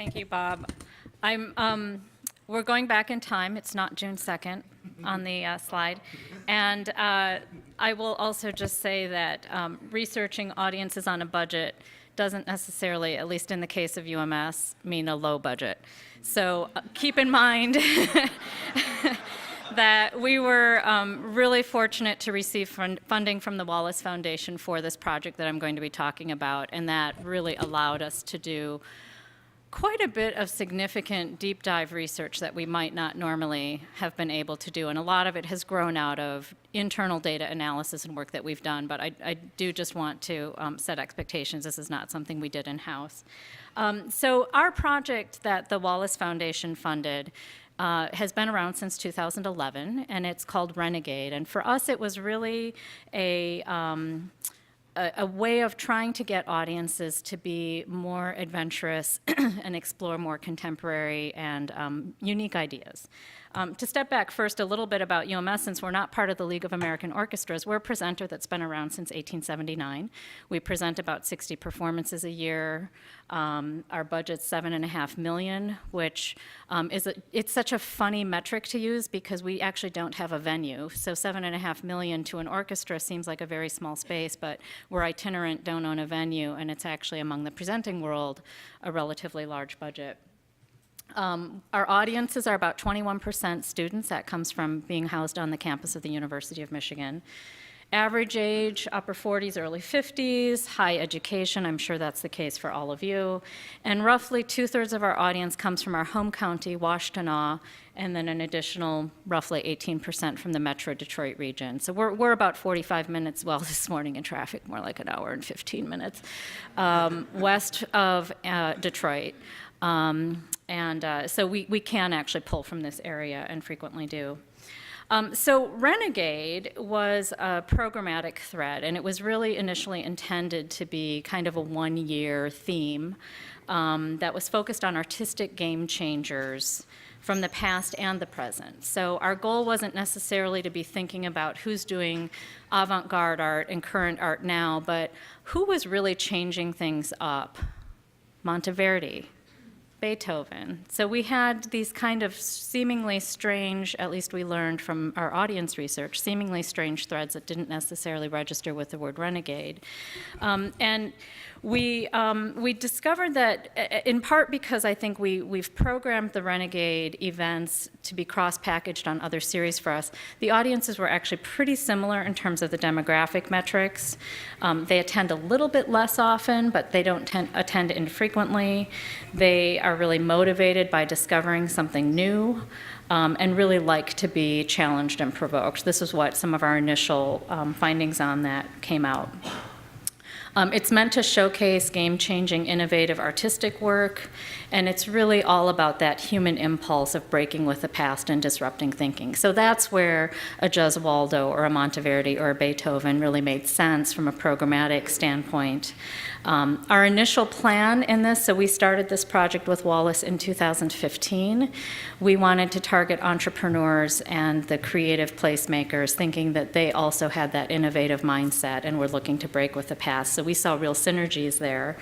Thank you, Bob. We're going back in time. It's not June 2nd on the slide. And I will also just say that researching audiences on a budget doesn't necessarily, at least in the case of UMS, mean a low budget. So keep in mind that we were really fortunate to receive funding from the Wallace Foundation for this project that I'm going to be talking about, and that really allowed us to do quite a bit of significant deep dive research that we might not normally have been able to do. And a lot of it has grown out of internal data analysis and work that we've done, but I do just want to set expectations. This is not something we did in-house. So our project that the Wallace Foundation funded has been around since 2011, and it's called Renegade. And for us, it was really a way of trying to get audiences to be more adventurous and explore more contemporary and unique ideas. To step back first a little bit about UMS, since we're not part of the League of American Orchestras, we're a presenter that's been around since 1879. We present about 60 performances a year. Our budget's $7.5 million, which it's such a funny metric to use because we actually don't have a venue. So $7.5 million to an orchestra seems like a very small space, but we're itinerant, don't own a venue, and it's actually among the presenting world a relatively large budget. Our audiences are about 21% students. That comes from being housed on the campus of the University of Michigan. Average age, upper 40s, early 50s, high education. I'm sure that's the case for all of you. And roughly 2/3 of our audience comes from our home county, Washtenaw, and then an additional roughly 18% from the Metro Detroit region. So we're about 45 minutes, well, this morning in traffic, more like an hour and 15 minutes, west of Detroit. So we can actually pull from this area and frequently do. So Renegade was a programmatic thread, and it was really initially intended to be kind of a one-year theme that was focused on artistic game changers from the past and the present. So our goal wasn't necessarily to be thinking about who's doing avant-garde art and current art now, but who was really changing things up. Monteverdi, Beethoven. So we had these kind of seemingly strange, at least we learned from our audience research, seemingly strange threads that didn't necessarily register with the word renegade. And we discovered that, in part because I think we've programmed the Renegade events to be cross-packaged on other series for us, the audiences were actually pretty similar in terms of the demographic metrics. They attend a little bit less often, but they don't attend infrequently. They are really motivated by discovering something new and really like to be challenged and provoked. This is what some of our initial findings on that came out. It's meant to showcase game-changing, innovative artistic work, and it's really all about that human impulse of breaking with the past and disrupting thinking. So that's where a Gesualdo or a Monteverdi or a Beethoven really made sense from a programmatic standpoint. Our initial plan in this, so we started this project with Wallace in 2015. We wanted to target entrepreneurs and the creative placemakers, thinking that they also had that innovative mindset and were looking to break with the past. So we saw real synergies there.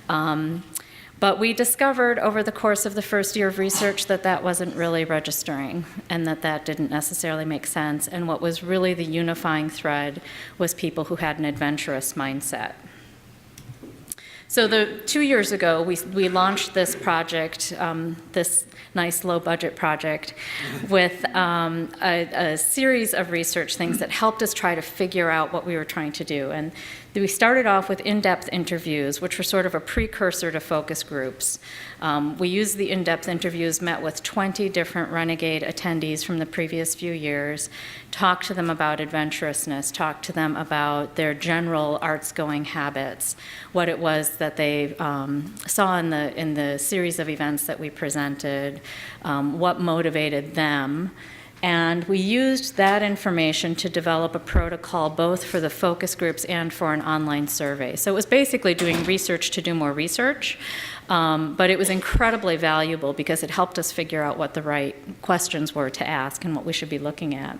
But we discovered over the course of the first year of research that that wasn't really registering and that that didn't necessarily make sense. And what was really the unifying thread was people who had an adventurous mindset. So 2 years ago, we launched this project, this nice low-budget project, with a series of research things that helped us try to figure out what we were trying to do. And we started off with in-depth interviews, which were sort of a precursor to focus groups. We used the in-depth interviews, met with 20 different Renegade attendees from the previous few years, talked to them about adventurousness, talked to them about their general arts-going habits, what it was that they saw in the series of events that we presented, what motivated them. And we used that information to develop a protocol both for the focus groups and for an online survey. So it was basically doing research to do more research. But it was incredibly valuable because it helped us figure out what the right questions were to ask and what we should be looking at.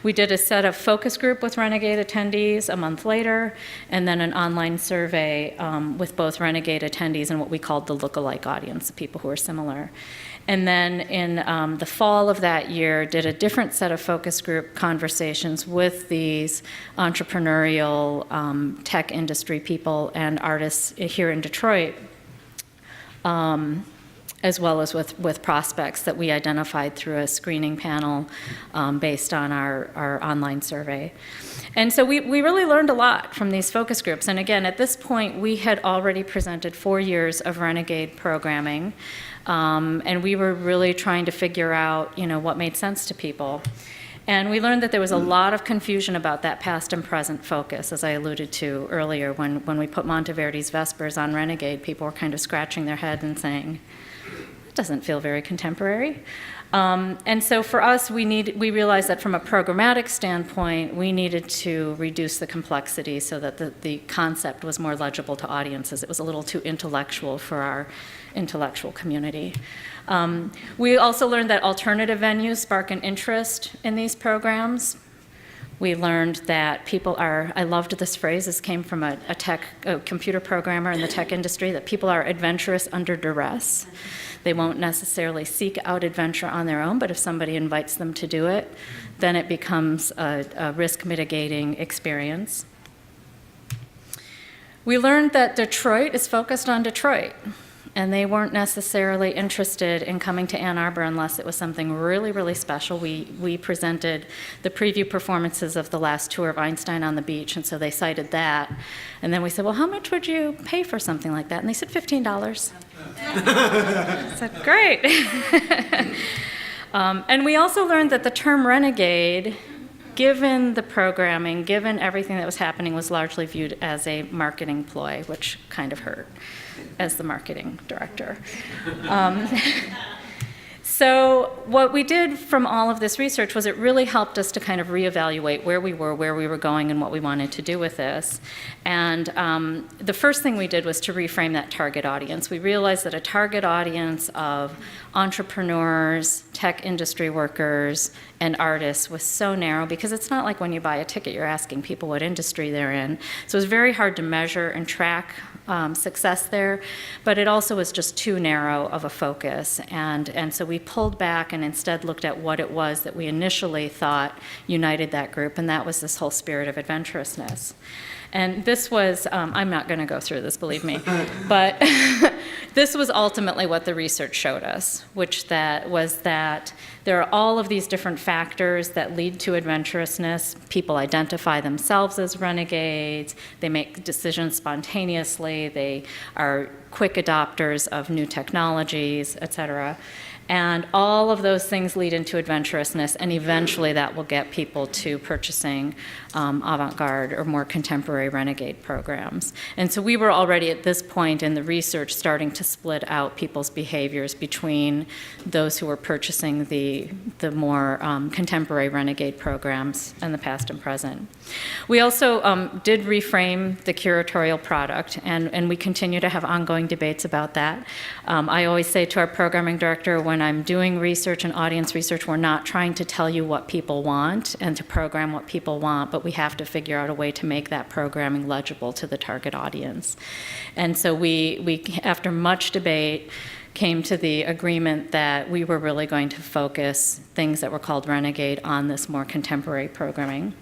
We did a set of focus group with Renegade attendees a month later, and then an online survey with both Renegade attendees and what we called the lookalike audience, the people who are similar. And then in the fall of that year, did a different set of focus group conversations with these entrepreneurial tech industry people and artists here in Detroit, as well as with prospects that we identified through a screening panel based on our online survey. And so we really learned a lot from these focus groups. And again, at this point, we had already presented 4 years of Renegade programming. And we were really trying to figure out, what made sense to people. And we learned that there was a lot of confusion about that past and present focus, as I alluded to earlier. When we put Monteverdi's Vespers on Renegade, people were kind of scratching their head and saying, "It doesn't feel very contemporary." And so for us, we realized that from a programmatic standpoint, we needed to reduce the complexity so that the concept was more legible to audiences. It was a little too intellectual for our intellectual community. We also learned that alternative venues spark an interest in these programs. We learned that people are, I loved this phrase, this came from a computer programmer in the tech industry, that people are adventurous under duress. They won't necessarily seek out adventure on their own, but if somebody invites them to do it, then it becomes a risk mitigating experience. We learned that Detroit is focused on Detroit, and they weren't necessarily interested in coming to Ann Arbor unless it was something really, really special. We presented the preview performances of the last tour of Einstein on the Beach, and so they cited that. And then we said, well, how much would you pay for something like that? And they said $15. I said, great. And we also learned that the term renegade, given the programming, given everything that was happening, was largely viewed as a marketing ploy, which kind of hurt as the marketing director. So what we did from all of this research was it really helped us to kind of reevaluate where we were going, and what we wanted to do with this. And the first thing we did was to reframe that target audience. We realized that a target audience of entrepreneurs, tech industry workers, and artists was so narrow, because it's not like when you buy a ticket, you're asking people what industry they're in. So it was very hard to measure and track success there, but it also was just too narrow of a focus. And so we pulled back and instead looked at what it was that we initially thought united that group, and that was this whole spirit of adventurousness. And this was, I'm not going to go through this, believe me, but this was ultimately what the research showed us, which was that there are all of these different factors that lead to adventurousness. People identify themselves as renegades. They make decisions spontaneously. They are quick adopters of new technologies, et cetera. And all of those things lead into adventurousness, and eventually that will get people to purchasing avant-garde or more contemporary renegade programs. And so we were already at this point in the research starting to split out people's behaviors between those who were purchasing the more contemporary renegade programs and the past and present. We also did reframe the curatorial product, and we continue to have ongoing debates about that. I always say to our programming director, when I'm doing research and audience research, we're not trying to tell you what people want and to program what people want, but we have to figure out a way to make that programming legible to the target audience. And so we after much debate, came to the agreement that we were really going to focus things that were called Renegade on this more contemporary programming.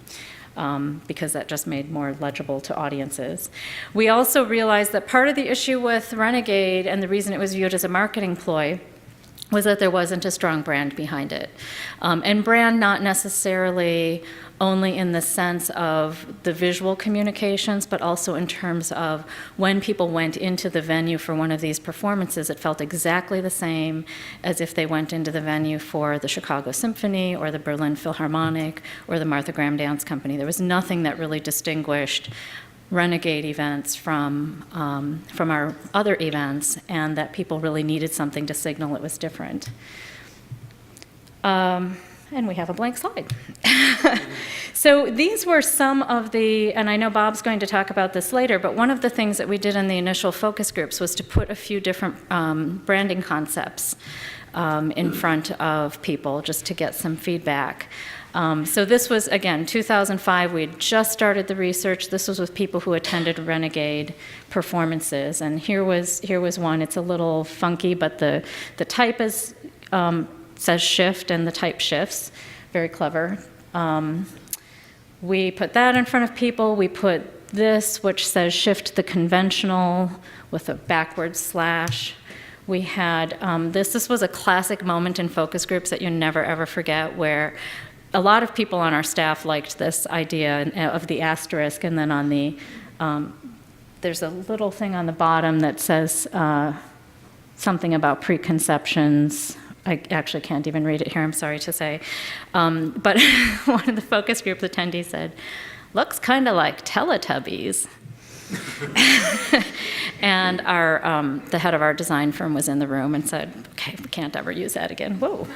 Because that just made more legible to audiences. We also realized that part of the issue with Renegade, and the reason it was viewed as a marketing ploy, was that there wasn't a strong brand behind it. And brand not necessarily only in the sense of the visual communications, but also in terms of when people went into the venue for one of these performances, it felt exactly the same as if they went into the venue for the Chicago Symphony or the Berlin Philharmonic or the Martha Graham Dance Company. There was nothing that really distinguished Renegade events from our other events, and that people really needed something to signal it was different. And we have a blank slide. So these were some of the, and I know Bob's going to talk about this later, but one of the things that we did in the initial focus groups was to put a few different branding concepts in front of people just to get some feedback. So this was, again, 2005. We had just started the research. This was with people who attended Renegade performances. And here was one. It's a little funky, but the type is, says shift, and the type shifts. Very clever. We put that in front of people. We put this, which says shift the conventional with a backward slash. We had this was a classic moment in focus groups that you never ever forget, where a lot of people on our staff liked this idea of the asterisk, and then on the, there's a little thing on the bottom that says something about preconceptions. I actually can't even read it here, I'm sorry to say. But one of the focus group attendees said, looks kind of like Teletubbies. And the head of our design firm was in the room and said, okay, we can't ever use that again. Whoa.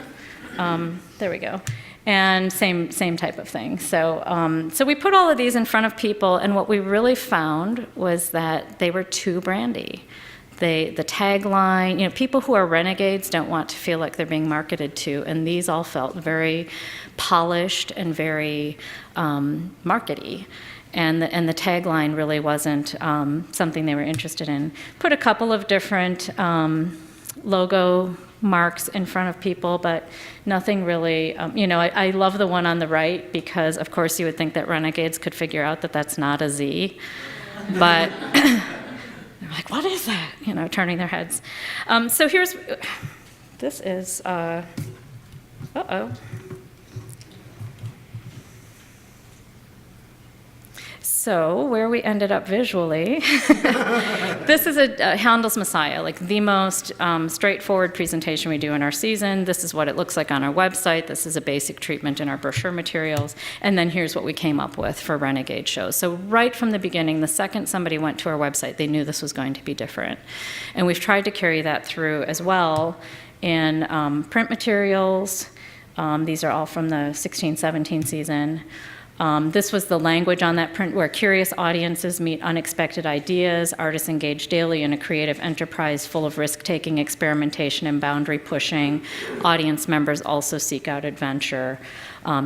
There we go. And same type of thing. So we put all of these in front of people, and what we really found was that they were too brandy. The tagline, people who are renegades don't want to feel like they're being marketed to, and these all felt very polished and very markety. And the tagline really wasn't something they were interested in. Put a couple of different logo marks in front of people, but nothing really, I love the one on the right because, of course, you would think that renegades could figure out that that's not a Z, but they're like, what is that? Turning their heads. So this is, uh-oh. So where we ended up visually, this is a Handel's Messiah, like the most straightforward presentation we do in our season. This is what it looks like on our website. This is a basic treatment in our brochure materials. And then here's what we came up with for Renegade shows. So right from the beginning, the second somebody went to our website, they knew this was going to be different. And we've tried to carry that through as well in print materials. These are all from the 16-17 season. This was the language on that print, where curious audiences meet unexpected ideas, artists engage daily in a creative enterprise full of risk-taking, experimentation, and boundary-pushing. Audience members also seek out adventure.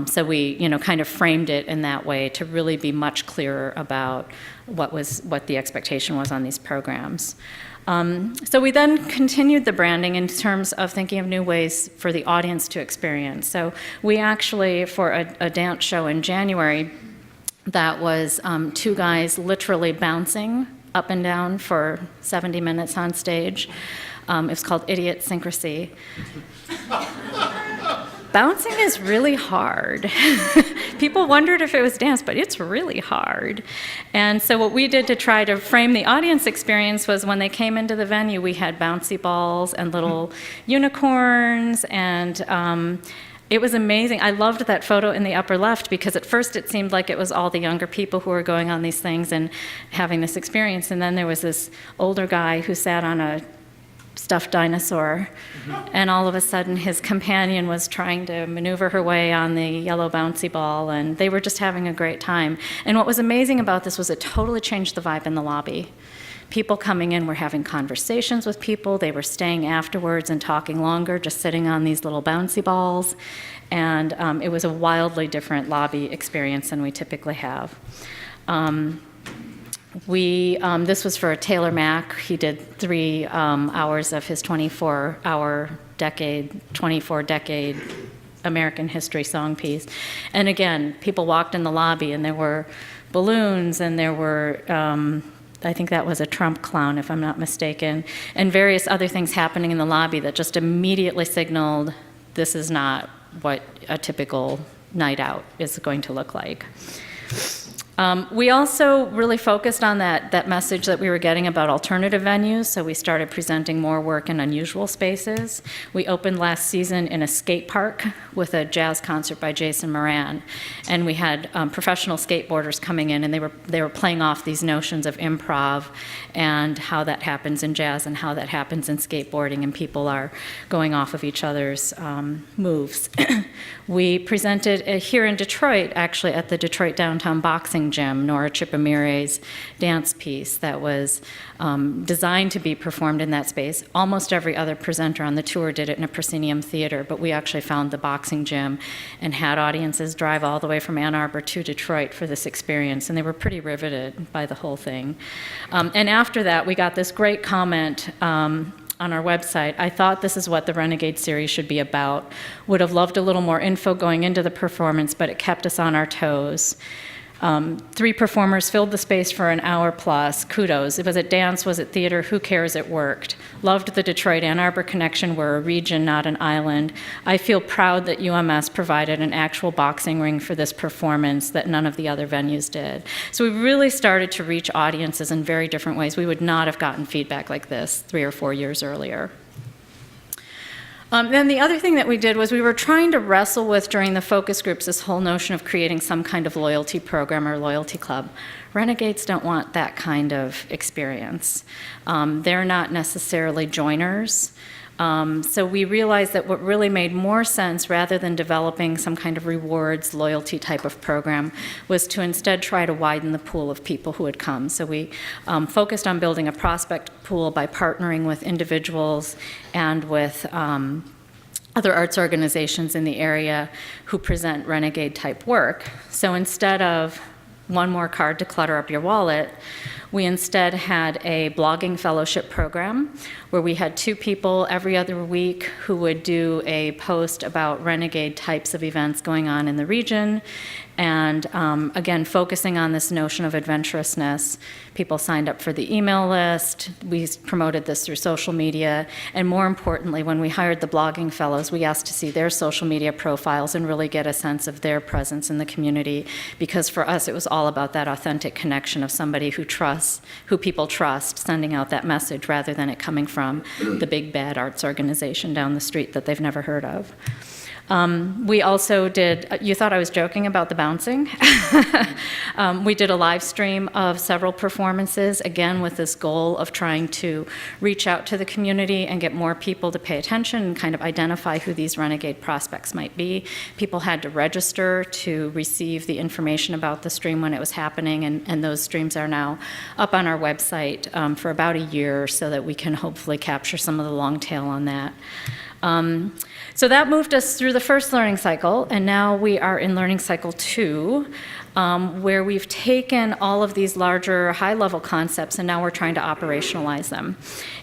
So we, kind of framed it in that way to really be much clearer about what the expectation was on these programs. So we then continued the branding in terms of thinking of new ways for the audience to experience. So we actually, for a dance show in January, that was two guys literally bouncing up and down for 70 minutes on stage. It was called Idiot Syncrasy. Bouncing is really hard. People wondered if it was dance, but it's really hard. And so what we did to try to frame the audience experience was when they came into the venue, we had bouncy balls and little unicorns, and it was amazing. I loved that photo in the upper left because at first it seemed like it was all the younger people who were going on these things and having this experience, and then there was this older guy who sat on a stuffed dinosaur, and all of a sudden his companion was trying to maneuver her way on the yellow bouncy ball, and they were just having a great time. And what was amazing about this was it totally changed the vibe in the lobby. People coming in were having conversations with people. They were staying afterwards and talking longer, just sitting on these little bouncy balls. And it was a wildly different lobby experience than we typically have. This was for Taylor Mack. He did 3 hours of his 24-decade American history song piece. And again, people walked in the lobby and there were balloons and there were, I think that was a Trump clown, if I'm not mistaken, and various other things happening in the lobby that just immediately signaled this is not what a typical night out is going to look like. We also really focused on that message that we were getting about alternative venues, so we started presenting more work in unusual spaces. We opened last season in a skate park with a jazz concert by Jason Moran, and we had professional skateboarders coming in, and they were playing off these notions of improv and how that happens in jazz and how that happens in skateboarding, and people are going off of each other's moves. We presented here in Detroit, actually, at the Detroit Downtown Boxing Gym, Nora Chipamire's dance piece that was designed to be performed in that space. Almost every other presenter on the tour did it in a proscenium theater, but we actually found the boxing gym and had audiences drive all the way from Ann Arbor to Detroit for this experience, and they were pretty riveted by the whole thing. And after that, we got this great comment on our website. I thought this is what the Renegade series should be about. Would have loved a little more info going into the performance, but it kept us on our toes. 3 performers filled the space for an hour plus. Kudos. Was it dance? Was it theater? Who cares? It worked. Loved the Detroit-Ann Arbor connection. We're a region, not an island. I feel proud that UMS provided an actual boxing ring for this performance that none of the other venues did. So we really started to reach audiences in very different ways. We would not have gotten feedback like this 3 or 4 years earlier. Then the other thing that we did was we were trying to wrestle with, during the focus groups, this whole notion of creating some kind of loyalty program or loyalty club. Renegades don't want that kind of experience. They're not necessarily joiners. So we realized that what really made more sense, rather than developing some kind of rewards, loyalty type of program, was to instead try to widen the pool of people who would come. So we focused on building a prospect pool by partnering with individuals and with other arts organizations in the area who present renegade type work. So instead of one more card to clutter up your wallet, we instead had a blogging fellowship program where we had 2 people every other week who would do a post about renegade types of events going on in the region. And again, focusing on this notion of adventurousness. People signed up for the email list. We promoted this through social media. And more importantly, when we hired the blogging fellows, we asked to see their social media profiles and really get a sense of their presence in the community. Because for us, it was all about that authentic connection of somebody who people trust, sending out that message rather than it coming from the big bad arts organization down the street that they've never heard of. We also did, you thought I was joking about the bouncing? We did a live stream of several performances, again with this goal of trying to reach out to the community and get more people to pay attention and kind of identify who these renegade prospects might be. People had to register to receive the information about the stream when it was happening, and those streams are now up on our website for about a year so that we can hopefully capture some of the long tail on that. So that moved us through the first learning cycle, and now we are in learning cycle 2, where we've taken all of these larger high-level concepts and now we're trying to operationalize them.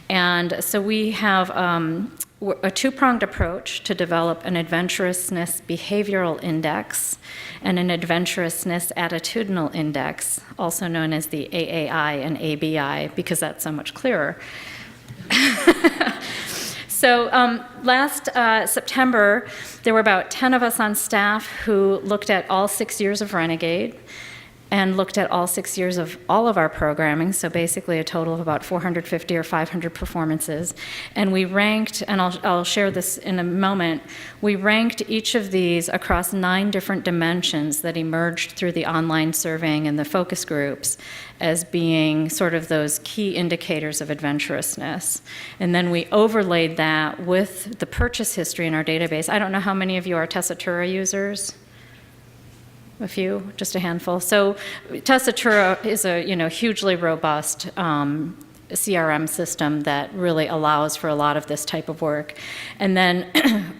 And so we have a 2-pronged approach to develop an adventurousness behavioral index and an adventurousness attitudinal index, also known as the AAI and ABI, because that's so much clearer. So last September, there were about 10 of us on staff who looked at all 6 years of Renegade and looked at all 6 years of all of our programming, so basically a total of about 450 or 500 performances. And we ranked, and I'll share this in a moment, we ranked each of these across 9 different dimensions that emerged through the online surveying and the focus groups as being sort of those key indicators of adventurousness. And then we overlaid that with the purchase history in our database. I don't know how many of you are Tessitura users? A few, just a handful. So Tessitura is a hugely robust CRM system that really allows for a lot of this type of work. And then,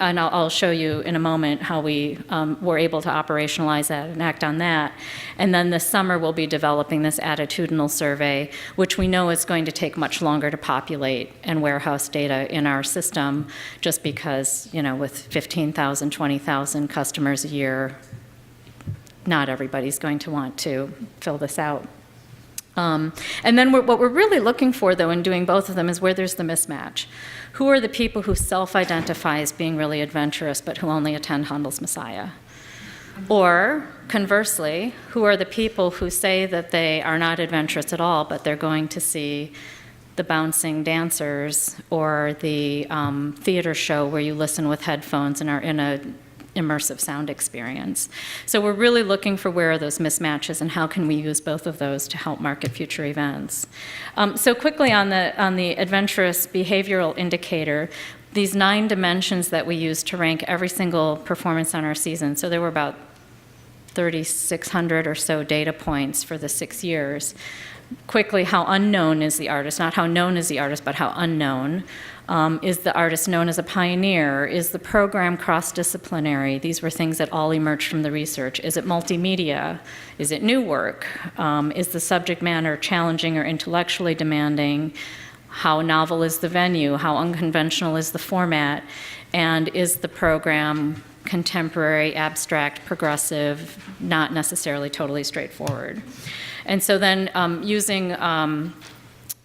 and I'll show you in a moment how we were able to operationalize that and act on that. And then this summer we'll be developing this attitudinal survey, which we know is going to take much longer to populate and warehouse data in our system, just because, with 15,000, 20,000 customers a year, not everybody's going to want to fill this out. And then what we're really looking for, though, in doing both of them is where there's the mismatch. Who are the people who self-identify as being really adventurous but who only attend Handel's Messiah? Or, conversely, who are the people who say that they are not adventurous at all, but they're going to see the bouncing dancers or the theater show where you listen with headphones and are in a immersive sound experience. So we're really looking for where are those mismatches and how can we use both of those to help market future events. So quickly on the adventurous behavioral indicator, these 9 dimensions that we use to rank every single performance on our season. So there were about 3,600 or so data points for the 6 years. Quickly, how unknown is the artist? Not how known is the artist, but how unknown. Is the artist known as a pioneer? Is the program cross-disciplinary? These were things that all emerged from the research. Is it multimedia? Is it new work? Is the subject matter challenging or intellectually demanding? How novel is the venue? How unconventional is the format? And is the program contemporary, abstract, progressive, not necessarily totally straightforward? And so then using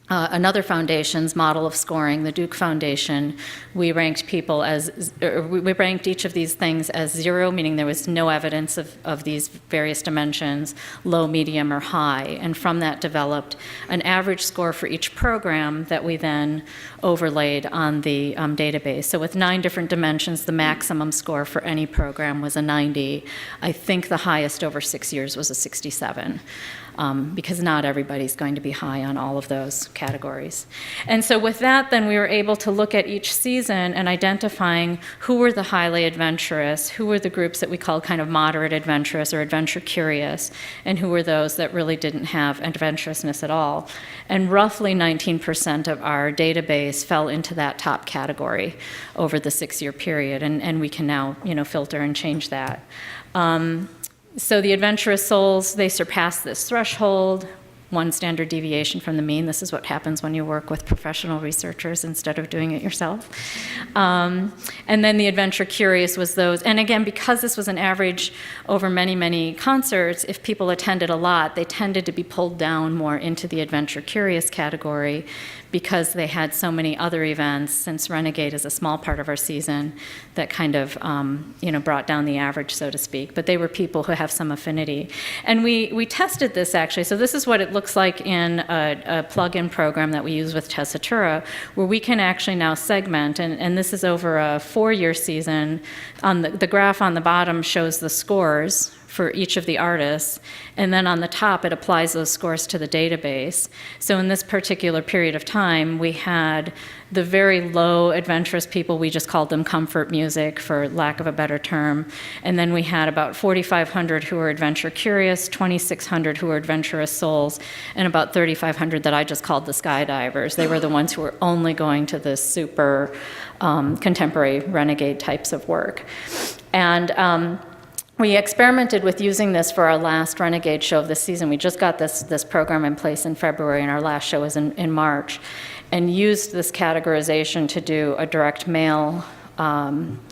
another foundation's model of scoring, the Duke Foundation, we ranked people as, we ranked each of these things as 0, meaning there was no evidence of these various dimensions, low, medium, or high. And from that developed an average score for each program that we then overlaid on the database. So with 9 different dimensions, the maximum score for any program was a 90. I think the highest over 6 years was a 67. Because not everybody's going to be high on all of those categories. And so with that, then we were able to look at each season and identifying who were the highly adventurous, who were the groups that we called kind of moderate adventurous or adventure curious, and who were those that really didn't have adventurousness at all. And roughly 19% of our database fell into that top category over the 6-year period, and we can now, filter and change that. So the adventurous souls, they surpass this threshold, 1 standard deviation from the mean. This is what happens when you work with professional researchers instead of doing it yourself. And then the adventure curious was those, and again, because this was an average over many, many concerts, if people attended a lot, they tended to be pulled down more into the adventure curious category because they had so many other events, since Renegade is a small part of our season, that kind of brought down the average, so to speak. But they were people who have some affinity. And we tested this actually. So this is what it looks like in a plug-in program that we use with Tessitura, where we can actually now segment, and this is over a 4-year season. On the graph on the bottom shows the scores for each of the artists, and then on the top it applies those scores to the database. So in this particular period of time, we had the very low adventurous people, we just called them comfort music for lack of a better term, and then we had about 4,500 who were adventure curious, 2,600 who were adventurous souls, and about 3,500 that I just called the skydivers. They were the ones who were only going to the super contemporary renegade types of work. And we experimented with using this for our last Renegade show of the season. We just got this program in place in February, and our last show was in March, and used this categorization to do a direct mail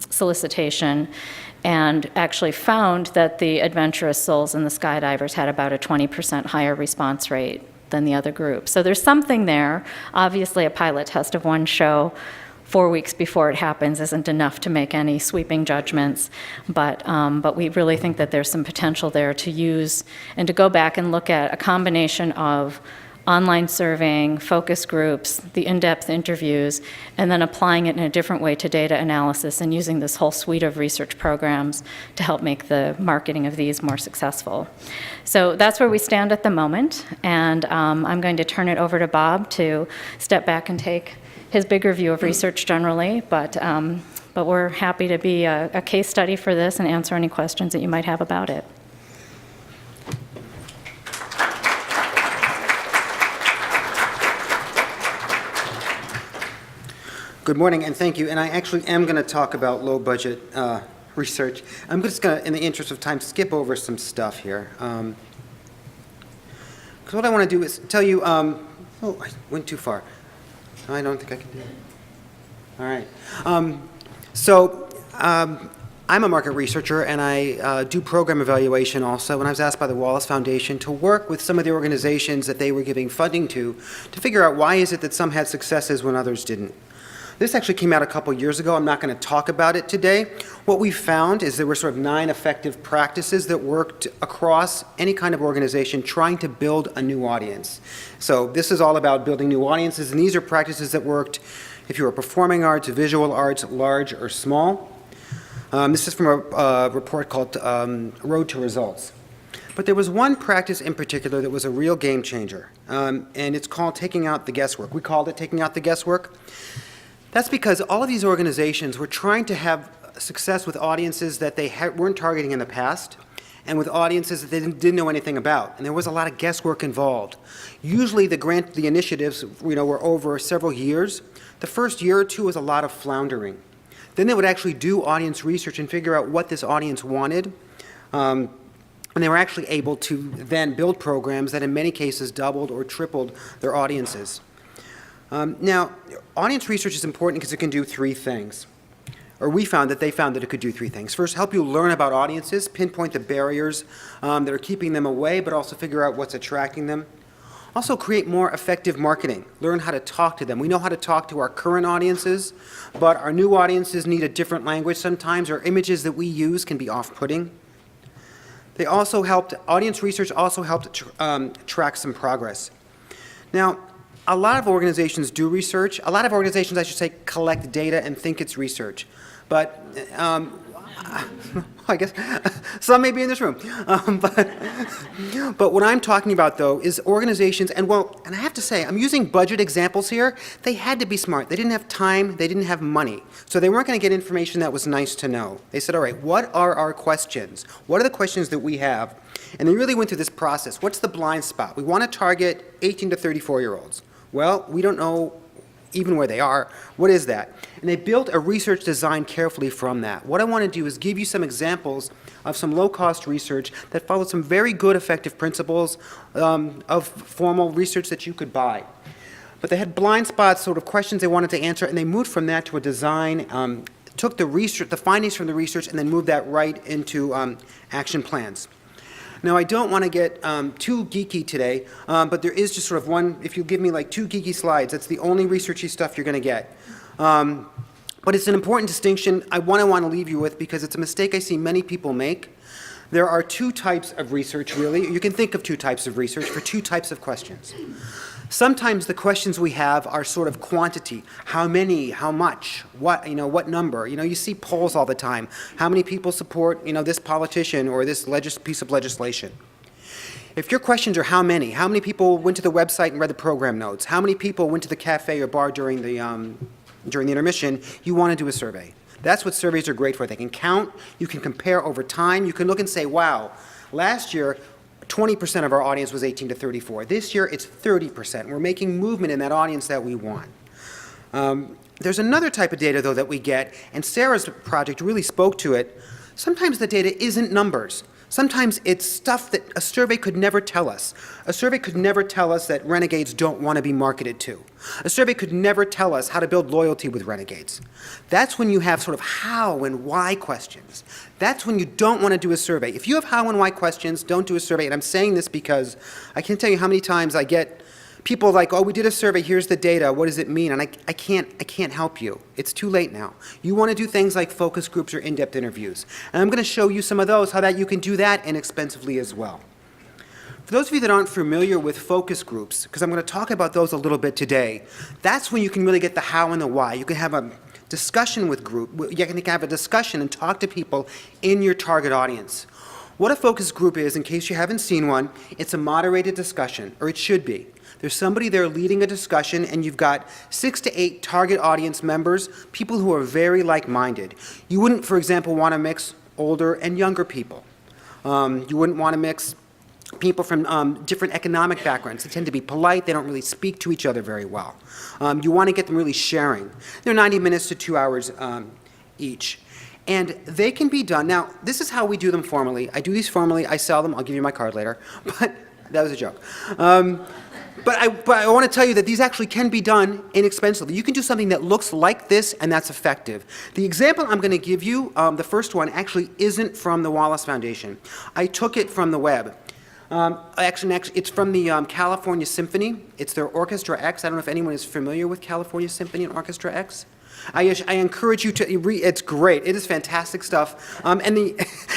solicitation, and actually found that the adventurous souls and the skydivers had about a 20% higher response rate than the other group. So there's something there. Obviously, a pilot test of 1 show 4 weeks before it happens isn't enough to make any sweeping judgments, but we really think that there's some potential there to use and to go back and look at a combination of online surveying, focus groups, the in-depth interviews, and then applying it in a different way to data analysis and using this whole suite of research programs to help make the marketing of these more successful. So that's where we stand at the moment, and I'm going to turn it over to Bob to step back and take his bigger view of research generally, but we're happy to be a case study for this and answer any questions that you might have about it. Good morning, and thank you. And I actually am going to talk about low-budget research. I'm just going to, in the interest of time, skip over some stuff here. Because what I want to do is tell you, oh, I went too far. I don't think I can do it. All right. I'm a market researcher, and I do program evaluation also, and I was asked by the Wallace Foundation to work with some of the organizations that they were giving funding to figure out why is it that some had successes when others didn't. This actually came out a couple years ago. I'm not going to talk about it today. What we found is there were sort of 9 effective practices that worked across any kind of organization trying to build a new audience. So this is all about building new audiences, and these are practices that worked if you were performing arts, visual arts, large or small. This is from a report called Road to Results. But there was one practice in particular that was a real game changer, and it's called taking out the guesswork. We called it taking out the guesswork. That's because all of these organizations were trying to have success with audiences that they weren't targeting in the past, and with audiences that they didn't know anything about, and there was a lot of guesswork involved. Usually the initiatives were over several years. The first year or two was a lot of floundering. Then they would actually do audience research and figure out what this audience wanted. And they were actually able to then build programs that in many cases doubled or tripled their audiences. Now, audience research is important because it can do 3 things. Or they found that it could do 3 things. First, help you learn about audiences, pinpoint the barriers that are keeping them away, but also figure out what's attracting them. Also create more effective marketing, learn how to talk to them. We know how to talk to our current audiences, but our new audiences need a different language sometimes, or images that we use can be off-putting. Audience research also helped track some progress. Now, a lot of organizations do research. A lot of organizations, I should say, collect data and think it's research. But I guess some may be in this room. But what I'm talking about, though, is organizations, and I have to say, I'm using budget examples here. They had to be smart. They didn't have time. They didn't have money. So they weren't going to get information that was nice to know. They said, all right, what are our questions? What are the questions that we have? And they really went through this process. What's the blind spot? We want to target 18 to 34-year-olds. Well, we don't know even where they are. What is that? And they built a research design carefully from that. What I want to do is give you some examples of some low-cost research that followed some very good, effective principles of formal research that you could buy. But they had blind spots, sort of questions they wanted to answer, and they moved from that to a design, took the research, the findings from the research, and then moved that right into action plans. Now, I don't want to get too geeky today, but there is just sort of one, if you give me like 2 geeky slides, that's the only researchy stuff you're going to get. But it's an important distinction I want to leave you with because it's a mistake I see many people make. There are 2 types of research, really. You can think of 2 types of research for 2 types of questions. Sometimes the questions we have are sort of quantity. How many, how much, what number? You see polls all the time. How many people support, this politician or this piece of legislation? If your questions are how many people went to the website and read the program notes? How many people went to the cafe or bar during the intermission? You want to do a survey. That's what surveys are great for. They can count, you can compare over time, you can look and say, wow, last year, 20% of our audience was 18 to 34. This year, it's 30%. We're making movement in that audience that we want. There's another type of data, though, that we get, and Sarah's project really spoke to it. Sometimes the data isn't numbers. Sometimes it's stuff that a survey could never tell us. A survey could never tell us that renegades don't want to be marketed to. A survey could never tell us how to build loyalty with renegades. That's when you have sort of how and why questions. That's when you don't want to do a survey. If you have how and why questions, don't do a survey. And I'm saying this because I can't tell you how many times I get people like, oh, we did a survey, here's the data, what does it mean? And I can't help you. It's too late now. You want to do things like focus groups or in-depth interviews. And I'm going to show you some of those, how that you can do that inexpensively as well. For those of you that aren't familiar with focus groups, because I'm going to talk about those a little bit today, that's when you can really get the how and the why. You can have a discussion with you can have a discussion and talk to people in your target audience. What a focus group is, in case you haven't seen one, it's a moderated discussion, or it should be. There's somebody there leading a discussion, and you've got 6 to 8 target audience members, people who are very like-minded. You wouldn't, for example, want to mix older and younger people. You wouldn't want to mix people from different economic backgrounds. They tend to be polite. They don't really speak to each other very well. You want to get them really sharing. They're 90 minutes to 2 hours each. And they can be done. Now, this is how we do them formally. I do these formally. I sell them. I'll give you my card later. But that was a joke. But I want to tell you that these actually can be done inexpensively. You can do something that looks like this, and that's effective. The example I'm going to give you, the first one, actually isn't from the Wallace Foundation. I took it from the web. Actually, it's from the California Symphony. It's their Orchestra X. I don't know if anyone is familiar with California Symphony and Orchestra X. I encourage you to read. It's great. It is fantastic stuff. And the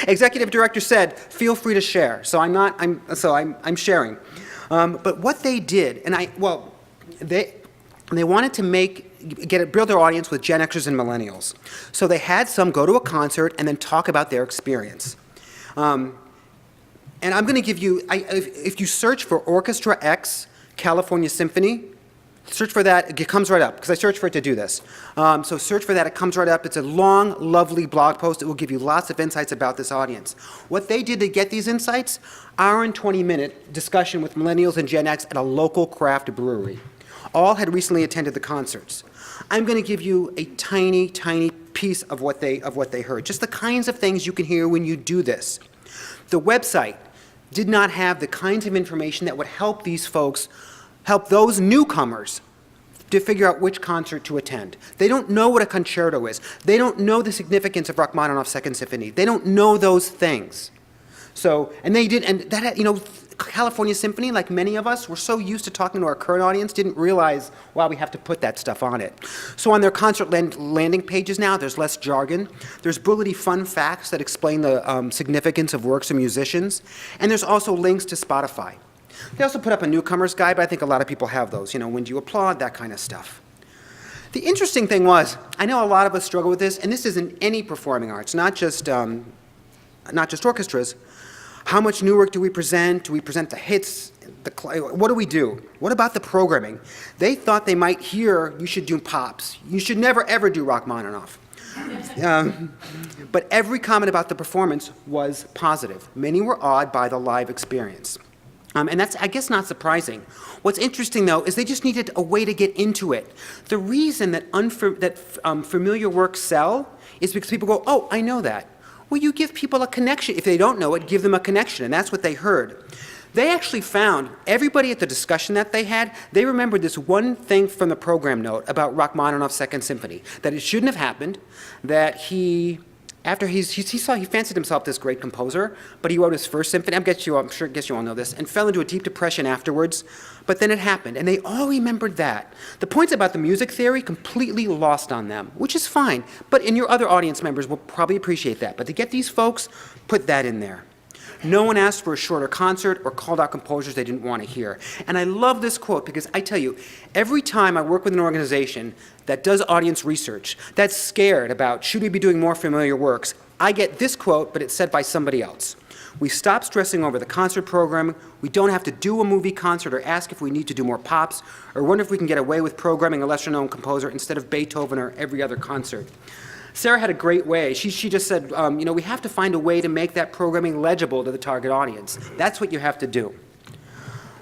executive director said, "Feel free to share." So I'm sharing. But what they did, they wanted to build their audience with Gen Xers and Millennials. So they had some go to a concert and then talk about their experience. And I'm going to give you, if you search for Orchestra X California Symphony, search for that, it comes right up, because I searched for it to do this. So search for that, it comes right up. It's a long, lovely blog post. It will give you lots of insights about this audience. What they did to get these insights, hour and 20-minute discussion with Millennials and Gen X at a local craft brewery. All had recently attended the concerts. I'm going to give you a tiny, tiny piece of what they heard, just the kinds of things you can hear when you do this. The website did not have the kinds of information that would help these folks, help those newcomers to figure out which concert to attend. They don't know what a concerto is. They don't know the significance of Rachmaninoff's Second Symphony. They don't know those things. So, and they did, and that, California Symphony, like many of us, we're so used to talking to our current audience, didn't realize, wow, we have to put that stuff on it. So on their concert landing pages now, there's less jargon. There's bullety fun facts that explain the significance of works of musicians. And there's also links to Spotify. They also put up a newcomer's guide, but I think a lot of people have those. When do you applaud, that kind of stuff. The interesting thing was, I know a lot of us struggle with this, and this is in any performing arts, not just orchestras. How much new work do we present? Do we present the hits? What do we do? What about the programming? They thought they might hear you should do pops. You should never, ever do Rachmaninoff. But every comment about the performance was positive. Many were awed by the live experience. And that's, I guess, not surprising. What's interesting, though, is they just needed a way to get into it. The reason that familiar works sell is because people go, oh, I know that. Well, you give people a connection. If they don't know it, give them a connection, and that's what they heard. They actually found, everybody at the discussion that they had, they remembered this one thing from the program note about Rachmaninoff's Second Symphony, that it shouldn't have happened, that he fancied himself this great composer, but he wrote his first symphony, I guess you all know this, and fell into a deep depression afterwards, but then it happened, and they all remembered that. The points about the music theory completely lost on them, which is fine, but your other audience members will probably appreciate that. But to get these folks, put that in there. No one asked for a shorter concert or called out composers they didn't want to hear. And I love this quote because I tell you, every time I work with an organization that does audience research, that's scared about should we be doing more familiar works, I get this quote, but it's said by somebody else. We stop stressing over the concert program. We don't have to do a movie concert or ask if we need to do more pops or wonder if we can get away with programming a lesser-known composer instead of Beethoven or every other concert. Sarah had a great way. She just said, we have to find a way to make that programming legible to the target audience. That's what you have to do.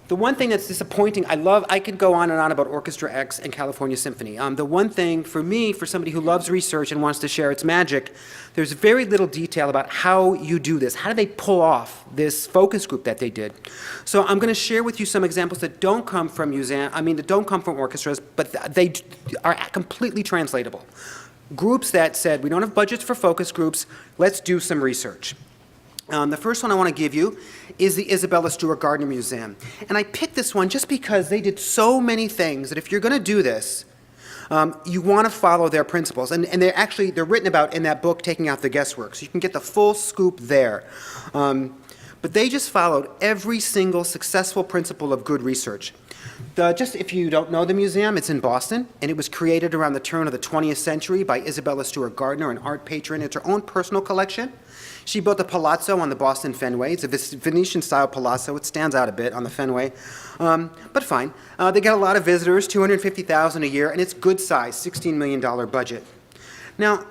The one thing that's disappointing, I could go on and on about Orchestra X and California Symphony. The one thing for me, for somebody who loves research and wants to share its magic, there's very little detail about how you do this. How do they pull off this focus group that they did? So I'm going to share with you some examples that don't come from that don't come from orchestras, but they are completely translatable. Groups that said, we don't have budgets for focus groups, let's do some research. The first one I want to give you is the Isabella Stewart Gardner Museum. And I picked this one just because they did so many things that if you're going to do this, you want to follow their principles. And they're written about in that book, Taking Out the Guesswork. So you can get the full scoop there. But they just followed every single successful principle of good research. Just if you don't know the museum, it's in Boston, and it was created around the turn of the 20th century by Isabella Stewart Gardner, an art patron. It's her own personal collection. She built a palazzo on the Boston Fenway. It's a Venetian-style palazzo. It stands out a bit on the Fenway, but fine. They get a lot of visitors, 250,000 a year, and it's good size, $16 million budget. Now,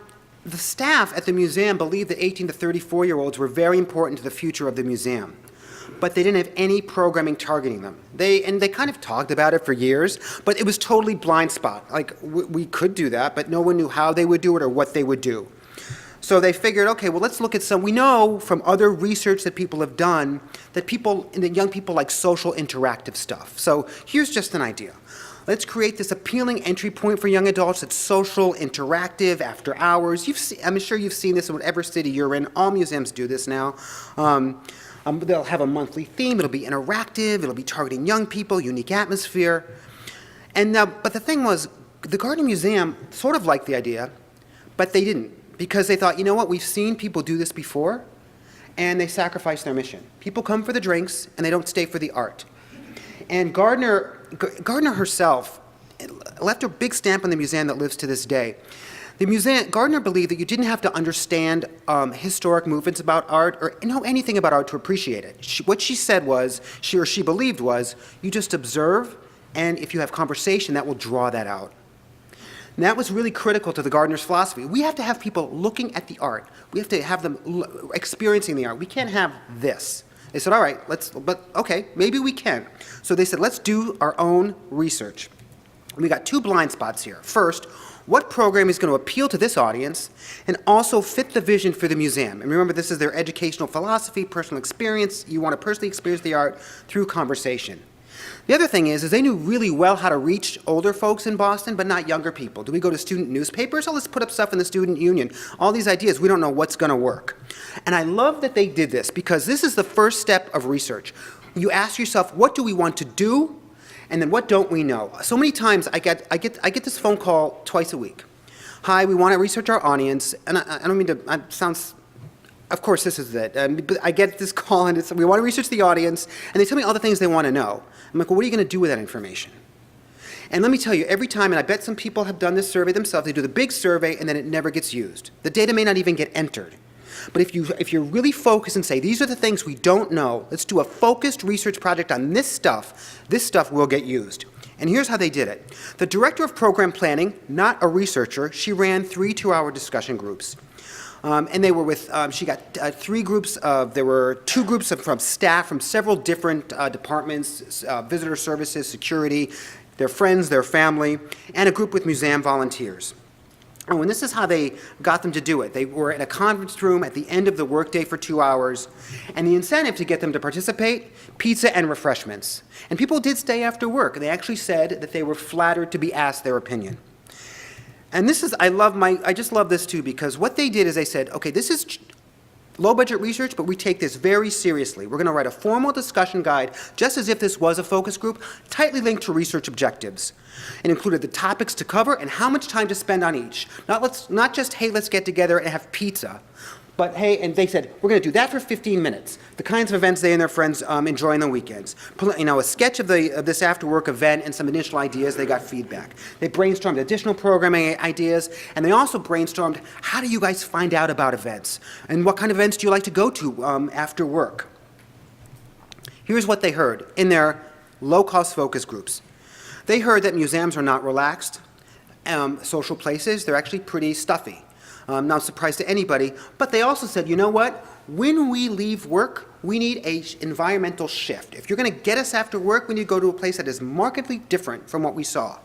the staff at the museum believed that 18 to 34-year-olds were very important to the future of the museum, but they didn't have any programming targeting them. They kind of talked about it for years, but it was totally blind spot. Like, we could do that, but no one knew how they would do it or what they would do. So they figured, okay, well, let's look at we know from other research that people have done that young people like social interactive stuff. So here's just an idea. Let's create this appealing entry point for young adults that's social, interactive, after hours. I'm sure you've seen this in whatever city you're in. All museums do this now. They'll have a monthly theme. It'll be interactive. It'll be targeting young people, unique atmosphere. But the thing was, The Gardner Museum sort of liked the idea, but they didn't, because they thought, you know what, we've seen people do this before, and they sacrifice their mission. People come for the drinks, and they don't stay for the art. And Gardner herself left a big stamp on the museum that lives to this day. Gardner believed that you didn't have to understand historic movements about art or know anything about art to appreciate it. What she said was, she believed was, you just observe, and if you have conversation, that will draw that out. And that was really critical to the Gardner's philosophy. We have to have people looking at the art. We have to have them experiencing the art. We can't have this. They said, all right, okay, maybe we can. So they said, let's do our own research. We got two blind spots here. First, what program is going to appeal to this audience and also fit the vision for the museum? And remember, this is their educational philosophy, personal experience. You want to personally experience the art through conversation. The other thing is they knew really well how to reach older folks in Boston, but not younger people. Do we go to student newspapers? Oh, let's put up stuff in the student union. All these ideas, we don't know what's going to work. And I love that they did this, because this is the first step of research. You ask yourself, what do we want to do? And then what don't we know? So many times I get this phone call twice a week. Hi, we want to research our audience. And I don't mean to, it sounds, of course this is it. But I get this call and we want to research the audience. And they tell me all the things they want to know. I'm like, well, what are you going to do with that information? And let me tell you, every time, and I bet some people have done this survey themselves, they do the big survey and then it never gets used. The data may not even get entered. But if you're really focused and say, these are the things we don't know, let's do a focused research project on this stuff will get used. And here's how they did it. The director of program planning, not a researcher, she ran 3 two-hour discussion groups. And they were with, she got 3 groups there were 2 groups from staff from several different departments, visitor services, security, their friends, their family, and a group with museum volunteers. Oh, and this is how they got them to do it. They were in a conference room at the end of the workday for 2 hours, and the incentive to get them to participate, pizza and refreshments. And people did stay after work, and they actually said that they were flattered to be asked their opinion. And this is, I just love this too, because what they did is they said, okay, this is low-budget research, but we take this very seriously. We're going to write a formal discussion guide, just as if this was a focus group, tightly linked to research objectives. It included the topics to cover and how much time to spend on each. Not just, hey, let's get together and have pizza, but hey, and they said, we're going to do that for 15 minutes, the kinds of events they and their friends enjoy on the weekends. A sketch of this after-work event and some initial ideas, they got feedback. They brainstormed additional programming ideas, and they also brainstormed, how do you guys find out about events? And what kind of events do you like to go to after work? Here's what they heard in their low-cost focus groups. They heard that museums are not relaxed social places. They're actually pretty stuffy. Not a surprise to anybody, but they also said, you know what? When we leave work, we need an environmental shift. If you're going to get us after work, we need to go to a place that is markedly different from what we saw.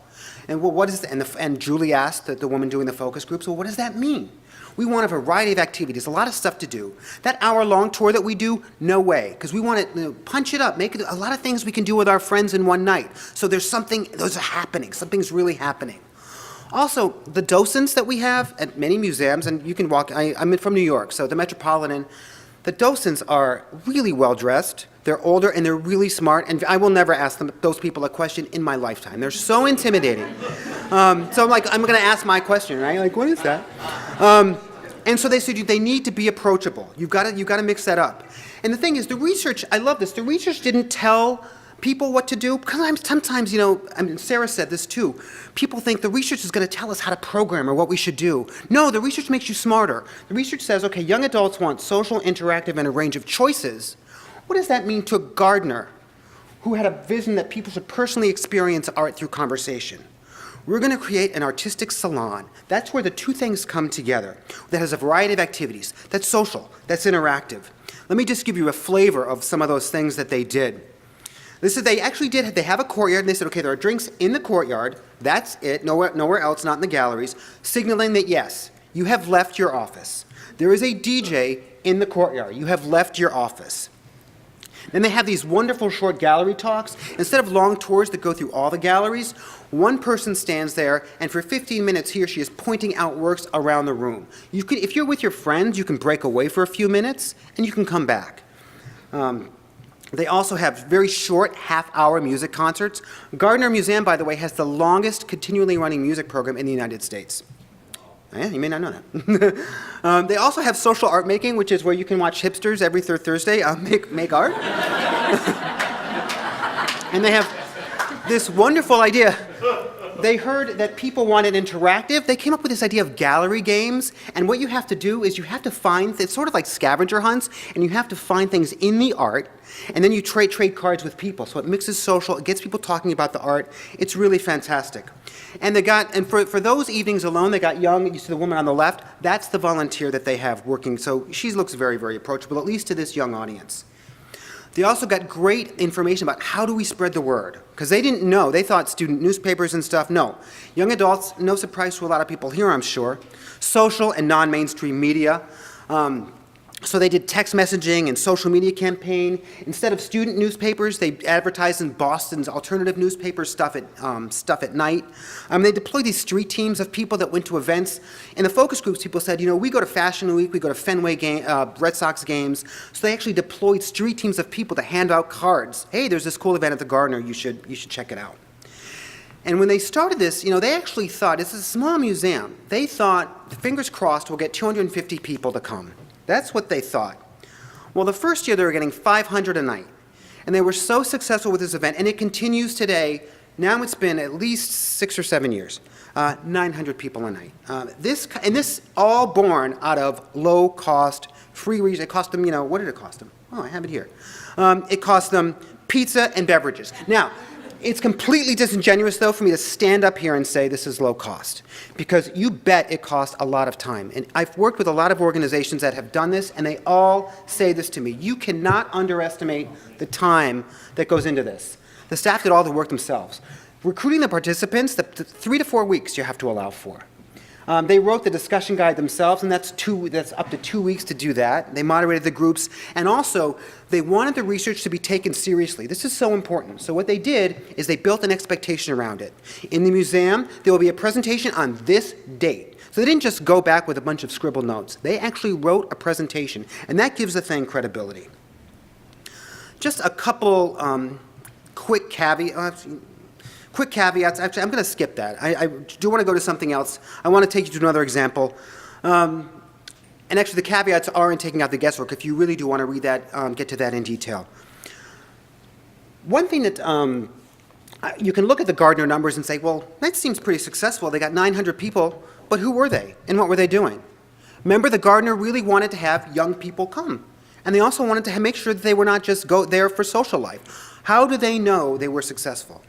And well, what is and Julie asked the woman doing the focus groups, well, what does that mean? We want a variety of activities, a lot of stuff to do. That hour-long tour that we do, no way, because we want to punch it up, make it a lot of things we can do with our friends in one night. So there's those are happening, something's really happening. Also, the docents that we have at many museums, and you can walk, I'm from New York, so the Metropolitan, the docents are really well-dressed, they're older, and they're really smart, and I will never ask those people a question in my lifetime. They're so intimidating. So I'm going to ask my question, right? Like, what is that? And so they said they need to be approachable. You've got to mix that up. And the thing is, the research, I love this, the research didn't tell people what to do, because sometimes, Sarah said this too, people think the research is going to tell us how to program or what we should do. No, the research makes you smarter. The research says, okay, young adults want social, interactive, and a range of choices. What does that mean to Gardner, who had a vision that people should personally experience art through conversation? We're going to create an artistic salon. That's where the two things come together. That has a variety of activities. That's social. That's interactive. Let me just give you a flavor of some of those things that they did. They have a courtyard, and they said, okay, there are drinks in the courtyard, that's it, nowhere else, not in the galleries, signaling that, yes, you have left your office. There is a DJ in the courtyard, you have left your office. Then they have these wonderful short gallery talks. Instead of long tours that go through all the galleries, one person stands there, and for 15 minutes, he or she is pointing out works around the room. If you're with your friends, you can break away for a few minutes, and you can come back. They also have very short half-hour music concerts. Gardner Museum, by the way, has the longest continually running music program in the United States. Yeah, you may not know that. They also have social art making, which is where you can watch hipsters every third Thursday make art. And they have this wonderful idea. They heard that people wanted interactive. They came up with this idea of gallery games. And what you have to do is you have to find, it's sort of like scavenger hunts, and you have to find things in the art, and then you trade cards with people. So it mixes social, it gets people talking about the art. It's really fantastic. And for those evenings alone, they got young, you see the woman on the left, that's the volunteer that they have working. So she looks very, very approachable, at least to this young audience. They also got great information about how do we spread the word, because they didn't know. They thought student newspapers and stuff. No. Young adults, no surprise to a lot of people here, I'm sure. Social and non-mainstream media. So they did text messaging and social media campaign. Instead of student newspapers, they advertised in Boston's alternative newspaper stuff at night. They deployed these street teams of people that went to events. In the focus groups, people said, we go to Fashion Week, we go to Fenway Red Sox games. So they actually deployed street teams of people to hand out cards. Hey, there's this cool event at the Gardner, you should check it out. And when they started this, they actually thought, it's a small museum. They thought, fingers crossed, we'll get 250 people to come. That's what they thought. Well, the first year they were getting 500 a night. And they were so successful with this event, and it continues today. Now it's been at least 6 or 7 years. 900 people a night. This all born out of low-cost, free reason. It cost them, what did it cost them? Oh, I have it here. It cost them pizza and beverages. Now, it's completely disingenuous, though, for me to stand up here and say this is low cost, because you bet it costs a lot of time. And I've worked with a lot of organizations that have done this, and they all say this to me. You cannot underestimate the time that goes into this. The staff did all the work themselves. Recruiting the participants, the 3 to 4 weeks you have to allow for. They wrote the discussion guide themselves, and that's up to 2 weeks to do that. They moderated the groups, and also they wanted the research to be taken seriously. This is so important. So what they did is they built an expectation around it. In the museum, there will be a presentation on this date. So they didn't just go back with a bunch of scribbled notes. They actually wrote a presentation, and that gives the thing credibility. Just a couple quick caveats. Actually, I'm going to skip that. I do want to go to something else. I want to take you to another example. And actually, the caveats are in taking out the guesswork. If you really do want to read that, get to that in detail. One thing that you can look at the Gardner numbers and say, well, that seems pretty successful. They got 900 people, but who were they and what were they doing? Remember, the Gardner really wanted to have young people come. And they also wanted to make sure that they were not just there for social life. How do they know they were successful?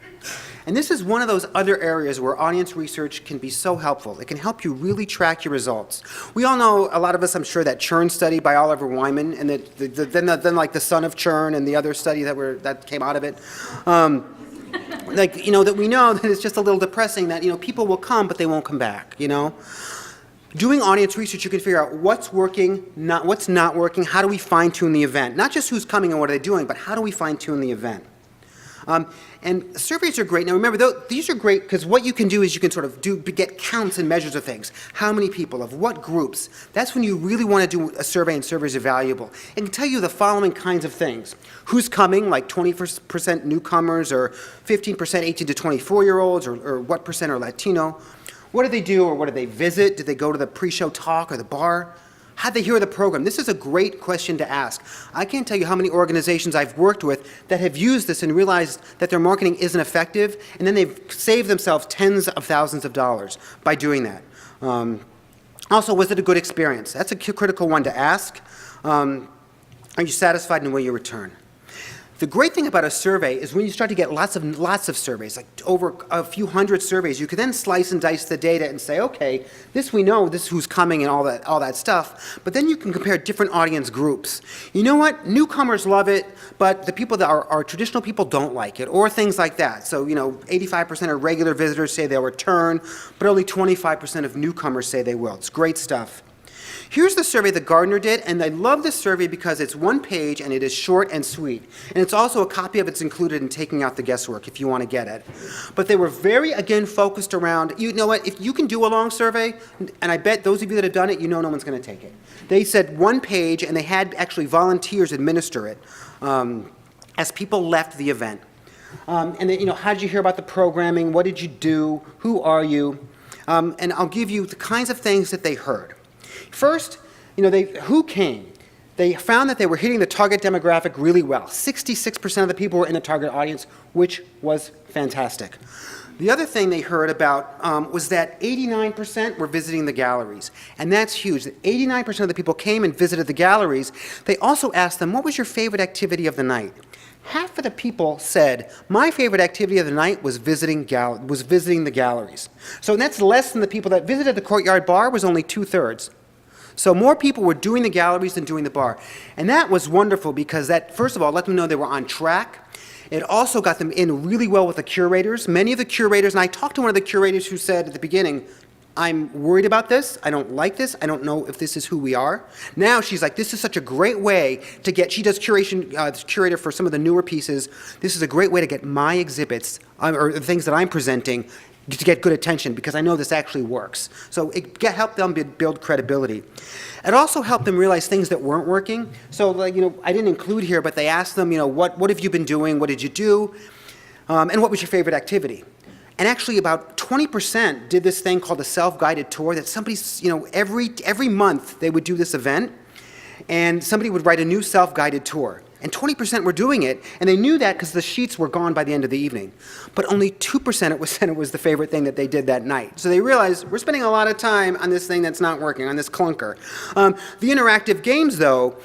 And this is one of those other areas where audience research can be so helpful. It can help you really track your results. We all know, a lot of us, I'm sure, that Churn study by Oliver Wyman, and then like the son of Churn and the other study that came out of it. That we know that it's just a little depressing that, people will come, but they won't come back, Doing audience research, you can figure out what's working, what's not working, how do we fine-tune the event? Not just who's coming and what are they doing, but how do we fine-tune the event? And surveys are great. Now remember, these are great because what you can do is you can sort of get counts and measures of things. How many people, of what groups? That's when you really want to do a survey, and surveys are valuable. It can tell you the following kinds of things. Who's coming, like 20% newcomers, or 15% 18 to 24-year-olds, or what percent are Latino? What do they do, or what do they visit? Did they go to the pre-show talk or the bar? How'd they hear the program? This is a great question to ask. I can't tell you how many organizations I've worked with that have used this and realized that their marketing isn't effective, and then they've saved themselves tens of thousands of dollars by doing that. Also, was it a good experience? That's a critical one to ask. Are you satisfied in the way you return? The great thing about a survey is when you start to get lots of surveys, like over a few hundred surveys, you can then slice and dice the data and say, okay, this we know, this who's coming and all that stuff, but then you can compare different audience groups. You know what? Newcomers love it, but the people that are traditional people don't like it, or things like that. So, 85% of regular visitors say they'll return, but only 25% of newcomers say they will. It's great stuff. Here's the survey that Gardner did, and I love this survey because it's one page and it is short and sweet. And it's also a copy of it's included in Taking Out the Guesswork if you want to get it. But they were very, again, focused around, you know what, if you can do a long survey, and I bet those of you that have done it, no one's going to take it. They said one page, and they had actually volunteers administer it. as people left the event. And then, how did you hear about the programming? What did you do? Who are you? And I'll give you the kinds of things that they heard. First, who came? They found that they were hitting the target demographic really well. 66% of the people were in the target audience, which was fantastic. The other thing they heard about was that 89% were visiting the galleries, and that's huge. 89% of the people came and visited the galleries. They also asked them, what was your favorite activity of the night? Half of the people said, my favorite activity of the night was visiting the galleries. So that's less than the people that visited the Courtyard Bar, was only 2/3. So more people were doing the galleries than doing the bar. And that was wonderful because that, first of all, let them know they were on track. It also got them in really well with the curators. Many of the curators, and I talked to one of the curators who said at the beginning, I'm worried about this, I don't like this, I don't know if this is who we are. Now she's like, this is such a great way to get, she does curator for some of the newer pieces, this is a great way to get my exhibits, or the things that I'm presenting, to get good attention, because I know this actually works. So it helped them build credibility. It also helped them realize things that weren't working. So, I didn't include here, but they asked them, what have you been doing? What did you do? And what was your favorite activity? And actually about 20% did this thing called a self-guided tour that somebody's, every month they would do this event, and somebody would write a new self-guided tour. And 20% were doing it, and they knew that because the sheets were gone by the end of the evening. But only 2% said it was the favorite thing that they did that night. So they realized, we're spending a lot of time on this thing that's not working, on this clunker. The interactive games, though,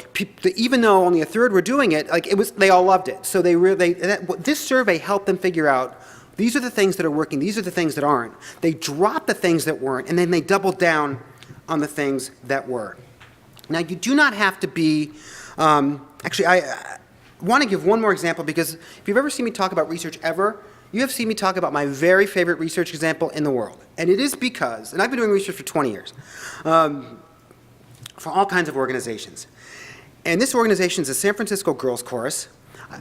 even though only 1/3 were doing it, they all loved it. So this survey helped them figure out, these are the things that are working, these are the things that aren't. They dropped the things that weren't, and then they doubled down on the things that were. Now, you do not have to be, actually, I want to give one more example, because if you've ever seen me talk about research ever, you have seen me talk about my very favorite research example in the world. And it is because, and I've been doing research for 20 years, for all kinds of organizations. And this organization is the San Francisco Girls Chorus.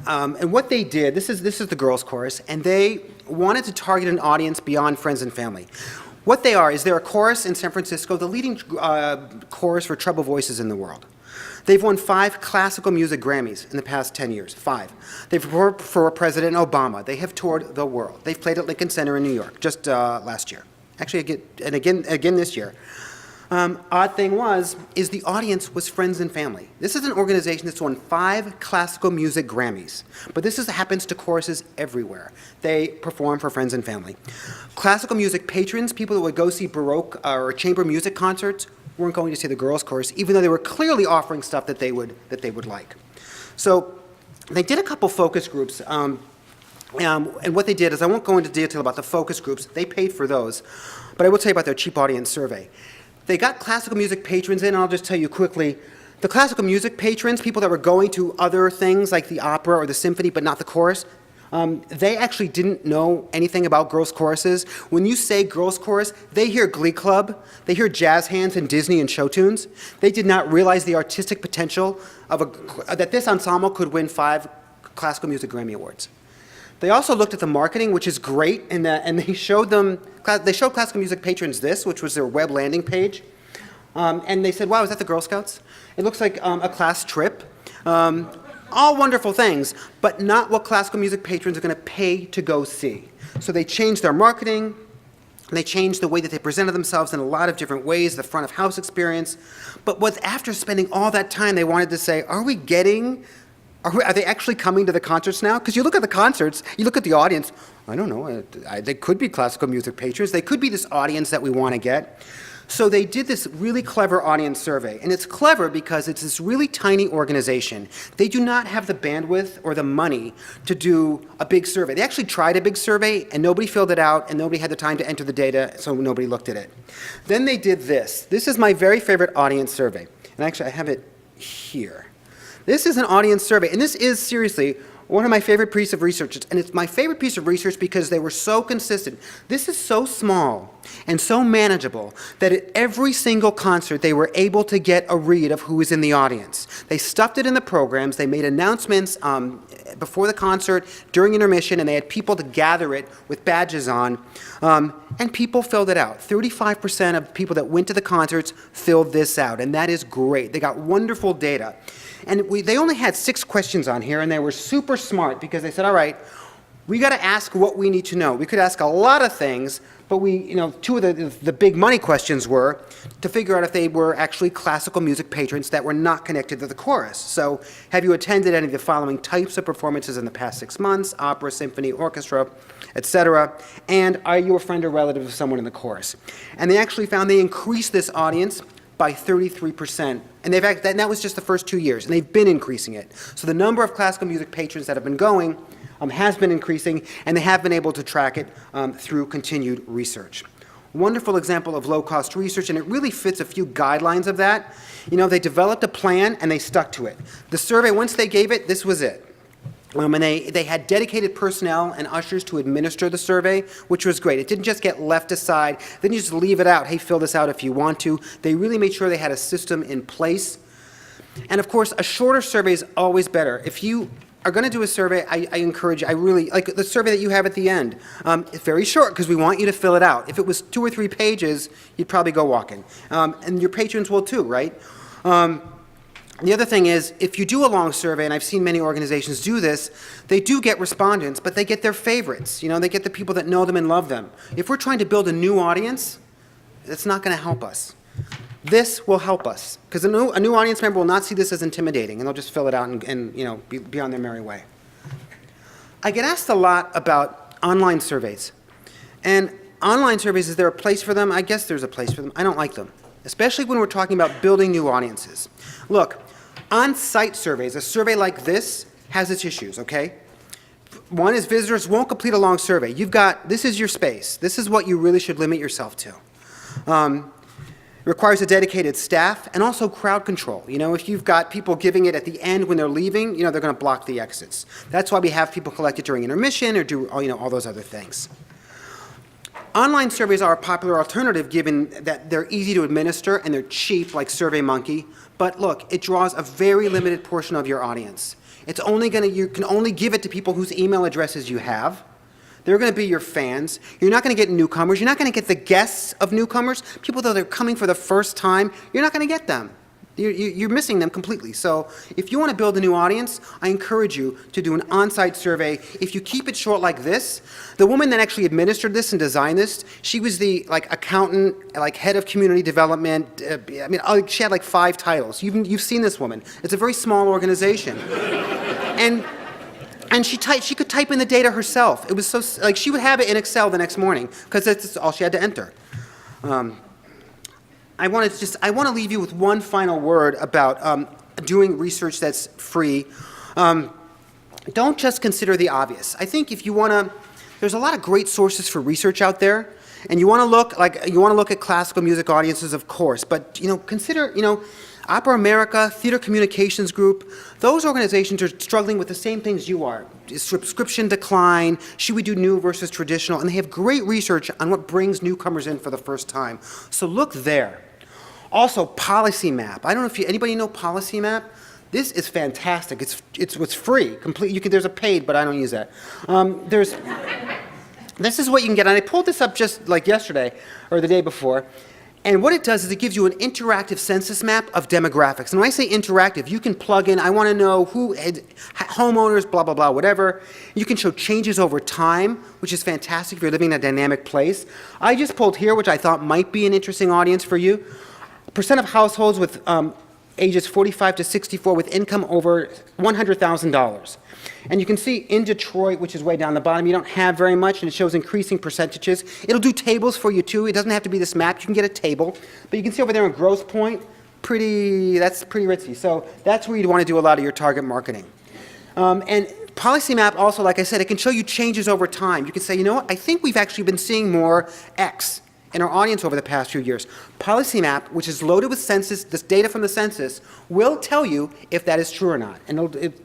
And what they did, this is the girls' chorus, and they wanted to target an audience beyond friends and family. What they are is they're a chorus in San Francisco, the leading chorus for treble voices in the world. They've won 5 classical music Grammys in the past 10 years, 5. They've performed for President Obama. They have toured the world. They've played at Lincoln Center in New York just last year. Actually, again this year. Odd thing is the audience was friends and family. This is an organization that's won 5 classical music Grammys, but this happens to choruses everywhere. They perform for friends and family. Classical music patrons, people that would go see Baroque or chamber music concerts, weren't going to see the girls' chorus, even though they were clearly offering stuff that they would like. So they did a couple focus groups, and what they did is, I won't go into detail about the focus groups, they paid for those, but I will tell you about their cheap audience survey. They got classical music patrons in, and I'll just tell you quickly, the classical music patrons, people that were going to other things like the opera or the symphony, but not the chorus, they actually didn't know anything about girls' choruses. When you say girls' chorus, they hear Glee Club, they hear jazz hands and Disney and show tunes. They did not realize the artistic potential that this ensemble could win 5 classical music Grammy Awards. They also looked at the marketing, which is great, and they showed classical music patrons this, which was their web landing page. And they said, wow, is that the Girl Scouts? It looks like a class trip. All wonderful things, but not what classical music patrons are going to pay to go see. So they changed their marketing, they changed the way that they presented themselves in a lot of different ways, the front of house experience. But after spending all that time, they wanted to say, are they actually coming to the concerts now? Because you look at the concerts, you look at the audience, I don't know, they could be classical music patrons, they could be this audience that we want to get. So they did this really clever audience survey, and it's clever because it's this really tiny organization. They do not have the bandwidth or the money to do a big survey. They actually tried a big survey, and nobody filled it out, and nobody had the time to enter the data, so nobody looked at it. Then they did this. This is my very favorite audience survey, and actually I have it here. This is an audience survey, and this is seriously one of my favorite pieces of research, and it's my favorite piece of research because they were so consistent. This is so small and so manageable that at every single concert they were able to get a read of who was in the audience. They stuffed it in the programs, they made announcements before the concert, during intermission, and they had people to gather it with badges on, and people filled it out. 35% of people that went to the concerts filled this out, and that is great. They got wonderful data. And they only had 6 questions on here, and they were super smart because they said, all right, we got to ask what we need to know. We could ask a lot of things, but two of the big money questions were to figure out if they were actually classical music patrons that were not connected to the chorus. So, have you attended any of the following types of performances in the past 6 months? Opera, symphony, orchestra, etc. And are you a friend or relative of someone in the chorus? And they actually found they increased this audience by 33%. And that was just the first 2 years, and they've been increasing it. So the number of classical music patrons that have been going has been increasing, and they have been able to track it through continued research. Wonderful example of low-cost research, and it really fits a few guidelines of that. They developed a plan, and they stuck to it. The survey, once they gave it, this was it. And they had dedicated personnel and ushers to administer the survey, which was great. It didn't just get left aside. They didn't just leave it out. Hey, fill this out if you want to. They really made sure they had a system in place. And of course, a shorter survey is always better. If you are going to do a survey, I encourage you, I really, like the survey that you have at the end. It's very short because we want you to fill it out. If it was 2 or 3 pages, you'd probably go walking. And your patrons will too, right? The other thing is, if you do a long survey, and I've seen many organizations do this, they do get respondents, but they get their favorites. They get the people that know them and love them. If we're trying to build a new audience, it's not going to help us. This will help us, because a new audience member will not see this as intimidating, and they'll just fill it out and be on their merry way. I get asked a lot about online surveys. And online surveys, is there a place for them? I guess there's a place for them. I don't like them, especially when we're talking about building new audiences. Look, on-site surveys, a survey like this has its issues, okay? One is visitors won't complete a long survey. This is your space. This is what you really should limit yourself to. It requires a dedicated staff and also crowd control. If you've got people giving it at the end when they're leaving, they're going to block the exits. That's why we have people collect it during intermission or do all those other things. Online surveys are a popular alternative given that they're easy to administer and they're cheap like SurveyMonkey. But look, it draws a very limited portion of your audience. You can only give it to people whose email addresses you have. They're going to be your fans. You're not going to get newcomers. You're not going to get the guests of newcomers. People that are coming for the first time, you're not going to get them. You're missing them completely. So if you want to build a new audience, I encourage you to do an on-site survey. If you keep it short like this, the woman that actually administered this and designed this, she was the accountant, head of community development. She had 5 titles. You've seen this woman. It's a very small organization. And she could type in the data herself. It was so, she would have it in Excel the next morning because that's all she had to enter. I want to leave you with one final word about doing research that's free. Don't just consider the obvious. I think if you want to, there's a lot of great sources for research out there, and you want to look at classical music audiences, of course, but consider Opera America, Theater Communications Group, those organizations are struggling with the same things you are. Subscription decline, should we do new versus traditional, and they have great research on what brings newcomers in for the first time. So look there. Also, Policy Map. I don't know if anybody know Policy Map? This is fantastic. It's free. There's a paid, but I don't use that. This is what you can get, and I pulled this up just like yesterday or the day before. And what it does is it gives you an interactive census map of demographics. And when I say interactive, you can plug in, I want to know who, homeowners, blah, blah, blah, whatever. You can show changes over time, which is fantastic if you're living in a dynamic place. I just pulled here, which I thought might be an interesting audience for you. Percent of households with ages 45 to 64 with income over $100,000. And you can see in Detroit, which is way down the bottom, you don't have very much, and it shows increasing percentages. It'll do tables for you, too. It doesn't have to be this map. You can get a table. But you can see over there in Grosse Pointe, that's pretty ritzy. So that's where you'd want to do a lot of your target marketing. And Policy Map also, like I said, it can show you changes over time. You can say, you know what, I think we've actually been seeing more X in our audience over the past few years. Policy Map, which is loaded with census, this data from the census, will tell you if that is true or not, and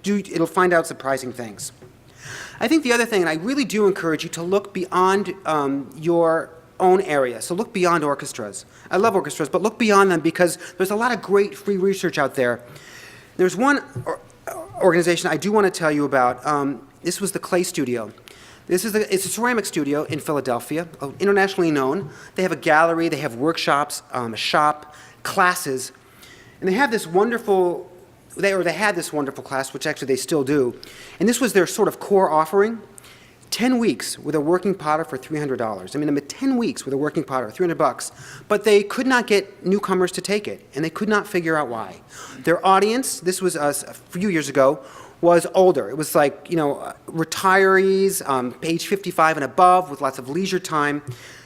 it'll find out surprising things. I think the other thing, and I really do encourage you to look beyond your own area. So look beyond orchestras. I love orchestras, but look beyond them because there's a lot of great free research out there. There's one organization I do want to tell you about. This was the Clay Studio. It's a ceramic studio in Philadelphia, internationally known. They have a gallery, they have workshops, a shop, classes, and they have this wonderful, they had this wonderful class, which actually they still do, and this was their sort of core offering. 10 weeks with a working potter for $300. I mean, 10 weeks with a working potter, $300, but they could not get newcomers to take it, and they could not figure out why. Their audience, this was a few years ago, was older. It was like, retirees, age 55 and above, with lots of leisure time.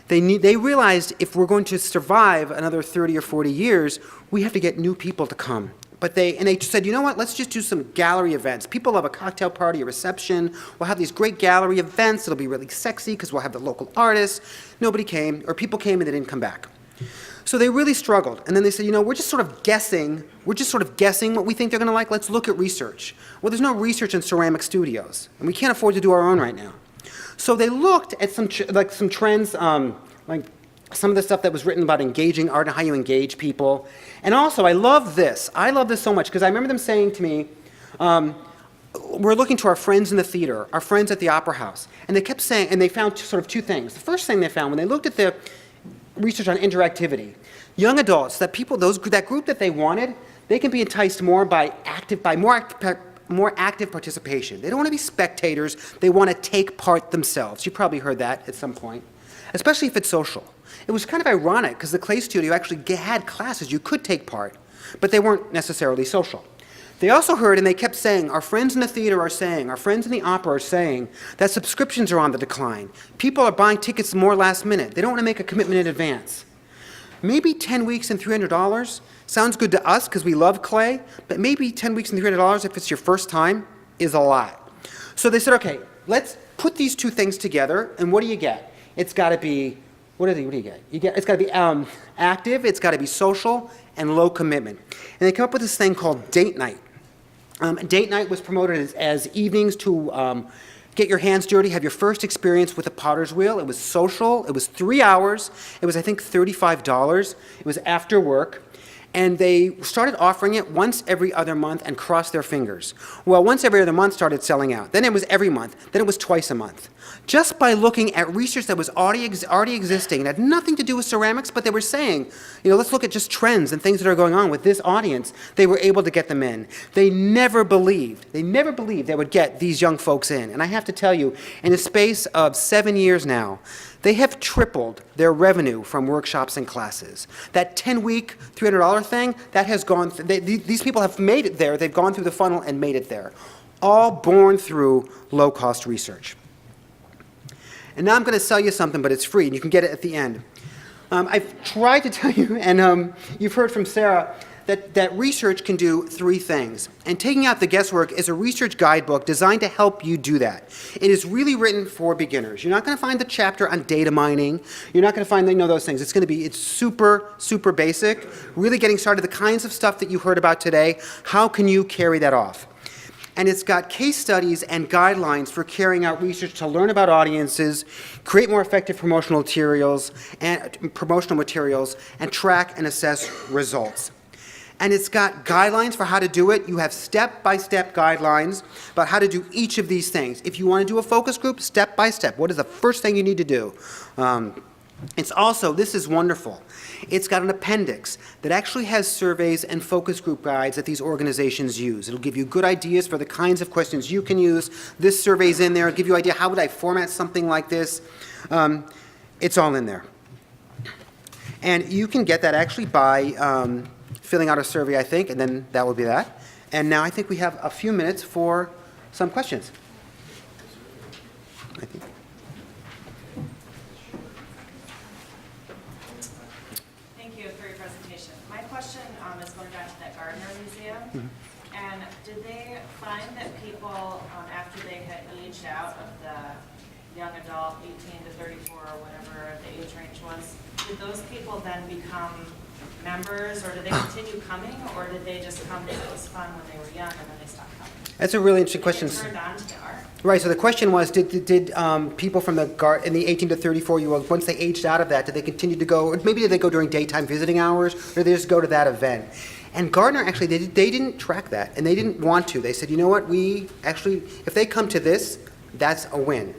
They realized if we're going to survive another 30 or 40 years, we have to get new people to come. But they said, you know what, let's just do some gallery events. People love a cocktail party, a reception. We'll have these great gallery events. It'll be really sexy because we'll have the local artists. Nobody came, or people came and they didn't come back. So they really struggled. And then they said, we're just sort of guessing. We're just sort of guessing what we think they're going to like. Let's look at research. Well, there's no research in ceramic studios, and we can't afford to do our own right now. So they looked at some trends, like some of the stuff that was written about engaging art and how you engage people. And also, I love this. I love this so much because I remember them saying to me, we're looking to our friends in the theater, our friends at the opera house. And they kept saying, and they found sort of two things. The first thing they found when they looked at the research on interactivity, young adults, that group that they wanted, they can be enticed more by more active participation. They don't want to be spectators. They want to take part themselves. You probably heard that at some point, especially if it's social. It was kind of ironic because the Clay Studio actually had classes you could take part, but they weren't necessarily social. They also heard, and they kept saying, our friends in the theater are saying, our friends in the opera are saying that subscriptions are on the decline. People are buying tickets more last minute. They don't want to make a commitment in advance. Maybe 10 weeks and $300 sounds good to us because we love Clay, but maybe 10 weeks and $300 if it's your first time is a lot. So they said, okay, let's put these two things together, and what do you get? It's got to be, what do you get? It's got to be active, it's got to be social, and low commitment. And they come up with this thing called date night. Date night was promoted as evenings to get your hands dirty, have your first experience with a potter's wheel. It was social. It was 3 hours. It was, I think, $35. It was after work. And they started offering it once every other month and crossed their fingers. Well, once every other month started selling out. Then it was every month. Then it was twice a month. Just by looking at research that was already existing, it had nothing to do with ceramics, but they were saying, let's look at just trends and things that are going on with this audience. They were able to get them in. They never believed they would get these young folks in. And I have to tell you, in the space of 7 years now, they have tripled their revenue from workshops and classes. That 10-week, $300 thing, that has gone, these people have made it there. They've gone through the funnel and made it there. All born through low-cost research. And now I'm going to sell you something, but it's free, and you can get it at the end. I've tried to tell you, and you've heard from Sara, that research can do three things. And Taking Out the Guesswork is a research guidebook designed to help you do that. It is really written for beginners. You're not going to find the chapter on data mining. You're not going to find those things. It's super, super basic, really getting started, the kinds of stuff that you heard about today. How can you carry that off? And it's got case studies and guidelines for carrying out research to learn about audiences, create more effective promotional materials, and track and assess results. And it's got guidelines for how to do it. You have step-by-step guidelines about how to do each of these things. If you want to do a focus group, step by step. What is the first thing you need to do? It's also, this is wonderful, it's got an appendix that actually has surveys and focus group guides that these organizations use. It'll give you good ideas for the kinds of questions you can use. This survey's in there. It'll give you an idea, how would I format something like this? It's all in there. And you can get that actually by filling out a survey, I think, and then that will be that. And now I think we have a few minutes for some questions. I think. Thank you for your presentation. My question is going back to that Gardner Museum. Mm-hmm. And did they find that people, after they had aged out of the young adult, 18 to 34 or whatever the age range was, did those people then become members, or did they continue coming, or did they just come because it was fun when they were young and then they stopped coming? That's a really interesting question. Did they get turned on to the art? Right, so the question was, did people from in the 18 to 34-year-olds, once they aged out of that, did they continue to go, or maybe did they go during daytime visiting hours, or did they just go to that event? And Gardner, actually, they didn't track that, and they didn't want to. They said, you know what, we actually, if they come to this, that's a win.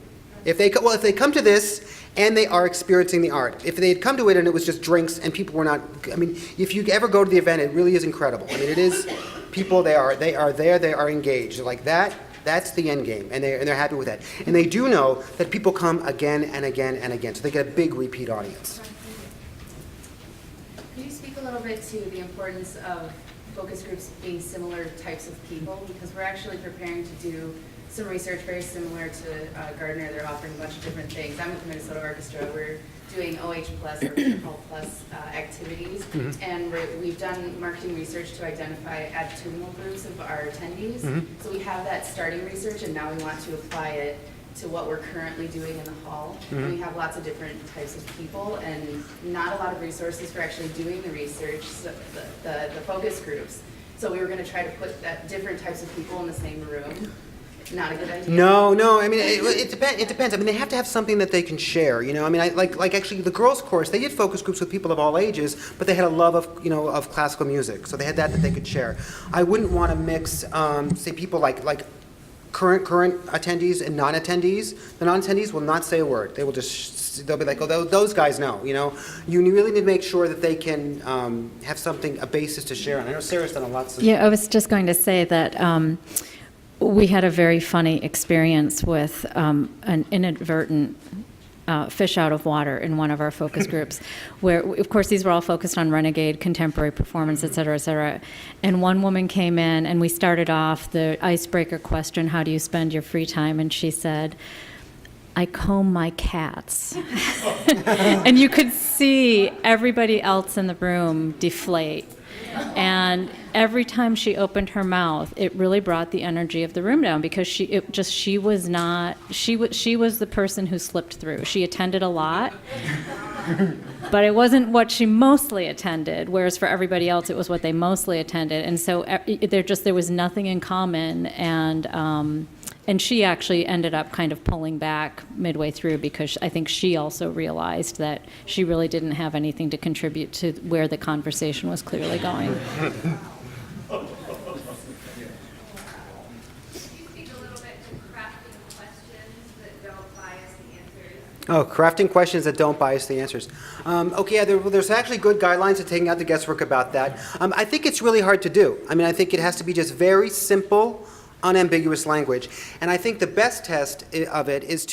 If they come to this and they are experiencing the art. If they had come to it and it was just drinks and people were not, I mean, if you ever go to the event, it really is incredible. I mean, it is, people, they are there, they are engaged. They're like that. That's the end game, and they're happy with that. And they do know that people come again and again and again, so they get a big repeat audience. Could you speak a little bit to the importance of focus groups being similar types of people? Because we're actually preparing to do some research very similar to Gardner. They're offering a bunch of different things. I'm with the Minnesota Orchestra. We're doing OH plus or Call plus activities, and we've done marketing research to identify attitudinal groups of our attendees. So we have that starting research, and now we want to apply it to what we're currently doing in the hall. And we have lots of different types of people, and not a lot of resources for actually doing the research, so the focus groups. So we were going to try to put that different types of people in the same room. Not a good idea. No. I mean, it depends. I mean, they have to have something that they can share. You know, I mean, like actually, the girls' chorus, they did focus groups with people of all ages, but they had a love of classical music, so they had that they could share. I wouldn't want to mix, say, people like current attendees and non-attendees. The non-attendees will not say a word. They will just they'll be like, oh, those guys know. You know, you really need to make sure that they can have something, a basis to share. And I know Sarah's done a lot. Yeah, I was just going to say that. We had a very funny experience with an inadvertent fish out of water in one of our focus groups, where, of course, these were all focused on Renegade, contemporary performance, et cetera, et cetera. And one woman came in, and we started off the icebreaker question, how do you spend your free time? And she said, I comb my cats. And you could see everybody else in the room deflate. And every time she opened her mouth, it really brought the energy of the room down, because she was the person who slipped through. She attended a lot, but it wasn't what she mostly attended, whereas for everybody else it was what they mostly attended. And so there was nothing in common, and she actually ended up kind of pulling back midway through, because I think she also realized that she really didn't have anything to contribute to where the conversation was clearly going. Could you speak a little bit to crafting questions that don't bias the answers? Oh, crafting questions that don't bias the answers. Okay, yeah, there's actually good guidelines to taking out the guesswork about that. I think it's really hard to do. I mean, I think it has to be just very simple, unambiguous language. And I think the best test of it is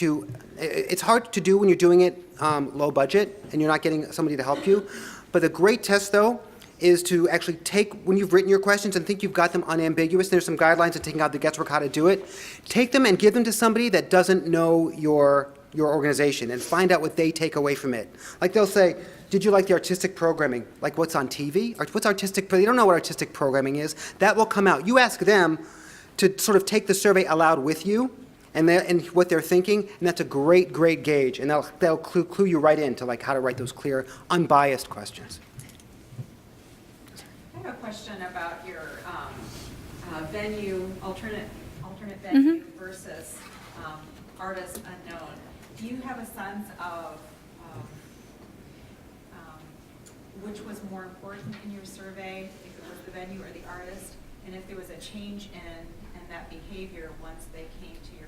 it's hard to do when you're doing it low budget and you're not getting somebody to help you. But the great test, though, is to actually take, when you've written your questions and think you've got them unambiguous, there's some guidelines to taking out the guesswork how to do it. Take them and give them to somebody that doesn't know your organization, and find out what they take away from it. Like they'll say, did you like the artistic programming? Like what's on TV? Or what's artistic, but they don't know what artistic programming is. That will come out. You ask them to sort of take the survey aloud with you and what they're thinking, and that's a great gauge, and they'll clue you right into like how to write those clear, unbiased questions. I have a question about your venue, alternate venue versus artist unknown. Do you have a sense of which was more important in your survey, if it was the venue or the artist, and if there was a change in that behavior once they came to your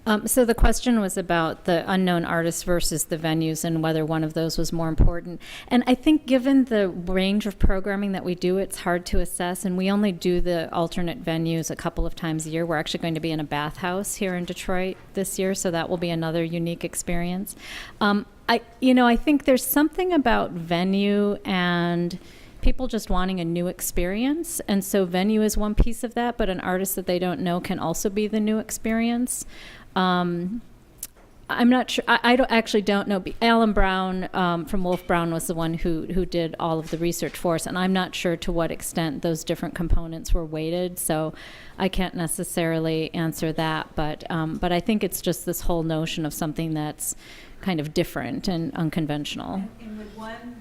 performance? So the question was about the unknown artists versus the venues, and whether one of those was more important. And I think given the range of programming that we do, it's hard to assess, and we only do the alternate venues a couple of times a year. We're actually going to be in a bathhouse here in Detroit this year, so that will be another unique experience. I think there's something about venue and people just wanting a new experience, and so venue is one piece of that, but an artist that they don't know can also be the new experience. I'm not sure. I don't know. Alan Brown from Wolf Brown was the one who did all of the research for us, and I'm not sure to what extent those different components were weighted. So I can't necessarily answer that. But I think it's just this whole notion of something that's kind of different and unconventional. And would one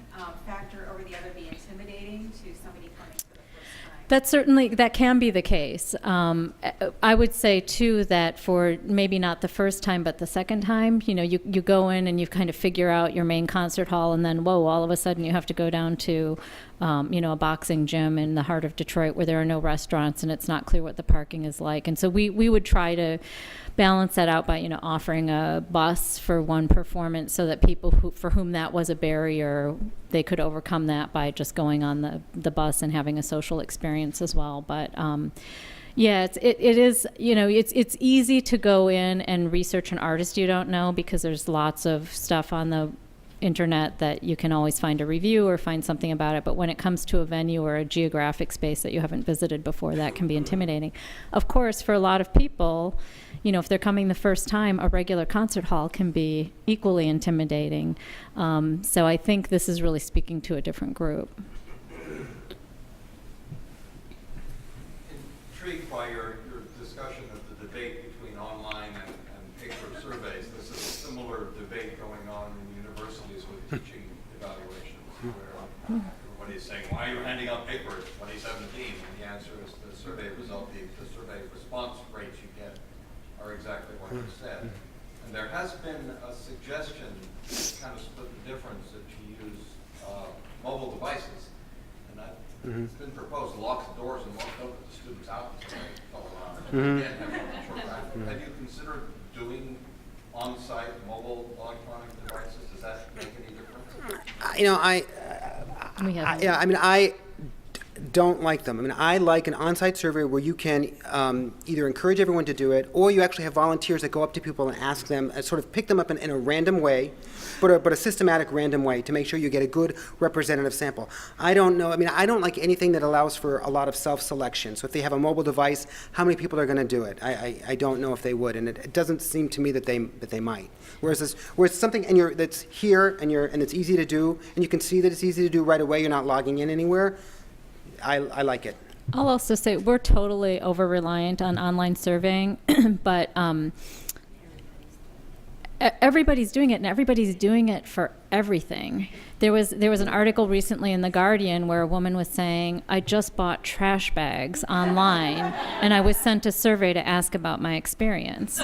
factor over the other be intimidating to somebody coming for the first time? That can be the case. I would say too that for maybe not the first time, but the second time, you go in and you kind of figure out your main concert hall, and then whoa, all of a sudden you have to go down to, a boxing gym in the heart of Detroit where there are no restaurants and it's not clear what the parking is like. And so we would try to balance that out by, offering a bus for one performance so that people for whom that was a barrier, they could overcome that by just going on the bus and having a social experience as well. But yeah, it is, it's easy to go in and research an artist you don't know because there's lots of stuff on the internet that you can always find a review or find something about it. But when it comes to a venue or a geographic space that you haven't visited before, that can be intimidating. Of course, for a lot of people, if they're coming the first time, a regular concert hall can be equally intimidating. So I think this is really speaking to a different group. Intrigued by your discussion of the debate between online and paper surveys. This is a similar debate going on in universities with teaching evaluations, where everybody's saying, why are you handing out paper? It's 2017, and the answer is the survey result, the survey response rates you get are exactly what you said. And there has been a suggestion to kind of split the difference that you use mobile devices. And that it's been proposed to lock the doors and don't let the students out until they go around. Again, have you considered doing on-site mobile electronic devices? Does that make any difference? I don't like them. I like an on-site survey where you can either encourage everyone to do it, or you actually have volunteers that go up to people and ask them, sort of pick them up in a random way, but a systematic random way to make sure you get a good representative sample. I don't know. I don't like anything that allows for a lot of self-selection. So if they have a mobile device, how many people are going to do it? I don't know if they would, and it doesn't seem to me that they might. Whereas it's something that's here and it's easy to do, and you can see that it's easy to do right away. You're not logging in anywhere. I like it. I'll also say we're totally over-reliant on online surveying, but everybody's doing it, and everybody's doing it for everything. There was an article recently in The Guardian where a woman was saying, I just bought trash bags online, and I was sent a survey to ask about my experience.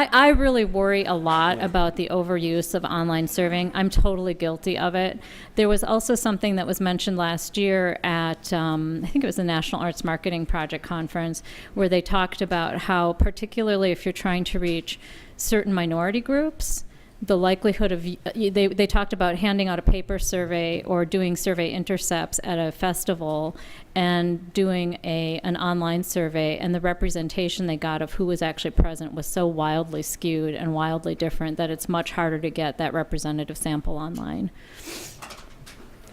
I really worry a lot about the overuse of online surveying. I'm totally guilty of it. There was also something that was mentioned last year at, I think it was the National Arts Marketing Project Conference, where they talked about how, particularly if you're trying to reach certain minority groups, the likelihood of, they talked about handing out a paper survey or doing survey intercepts at a festival and doing an online survey, and the representation they got of who was actually present was so wildly skewed and wildly different that it's much harder to get that representative sample online.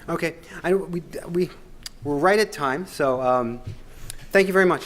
Okay, we're right at time, so thank you very much.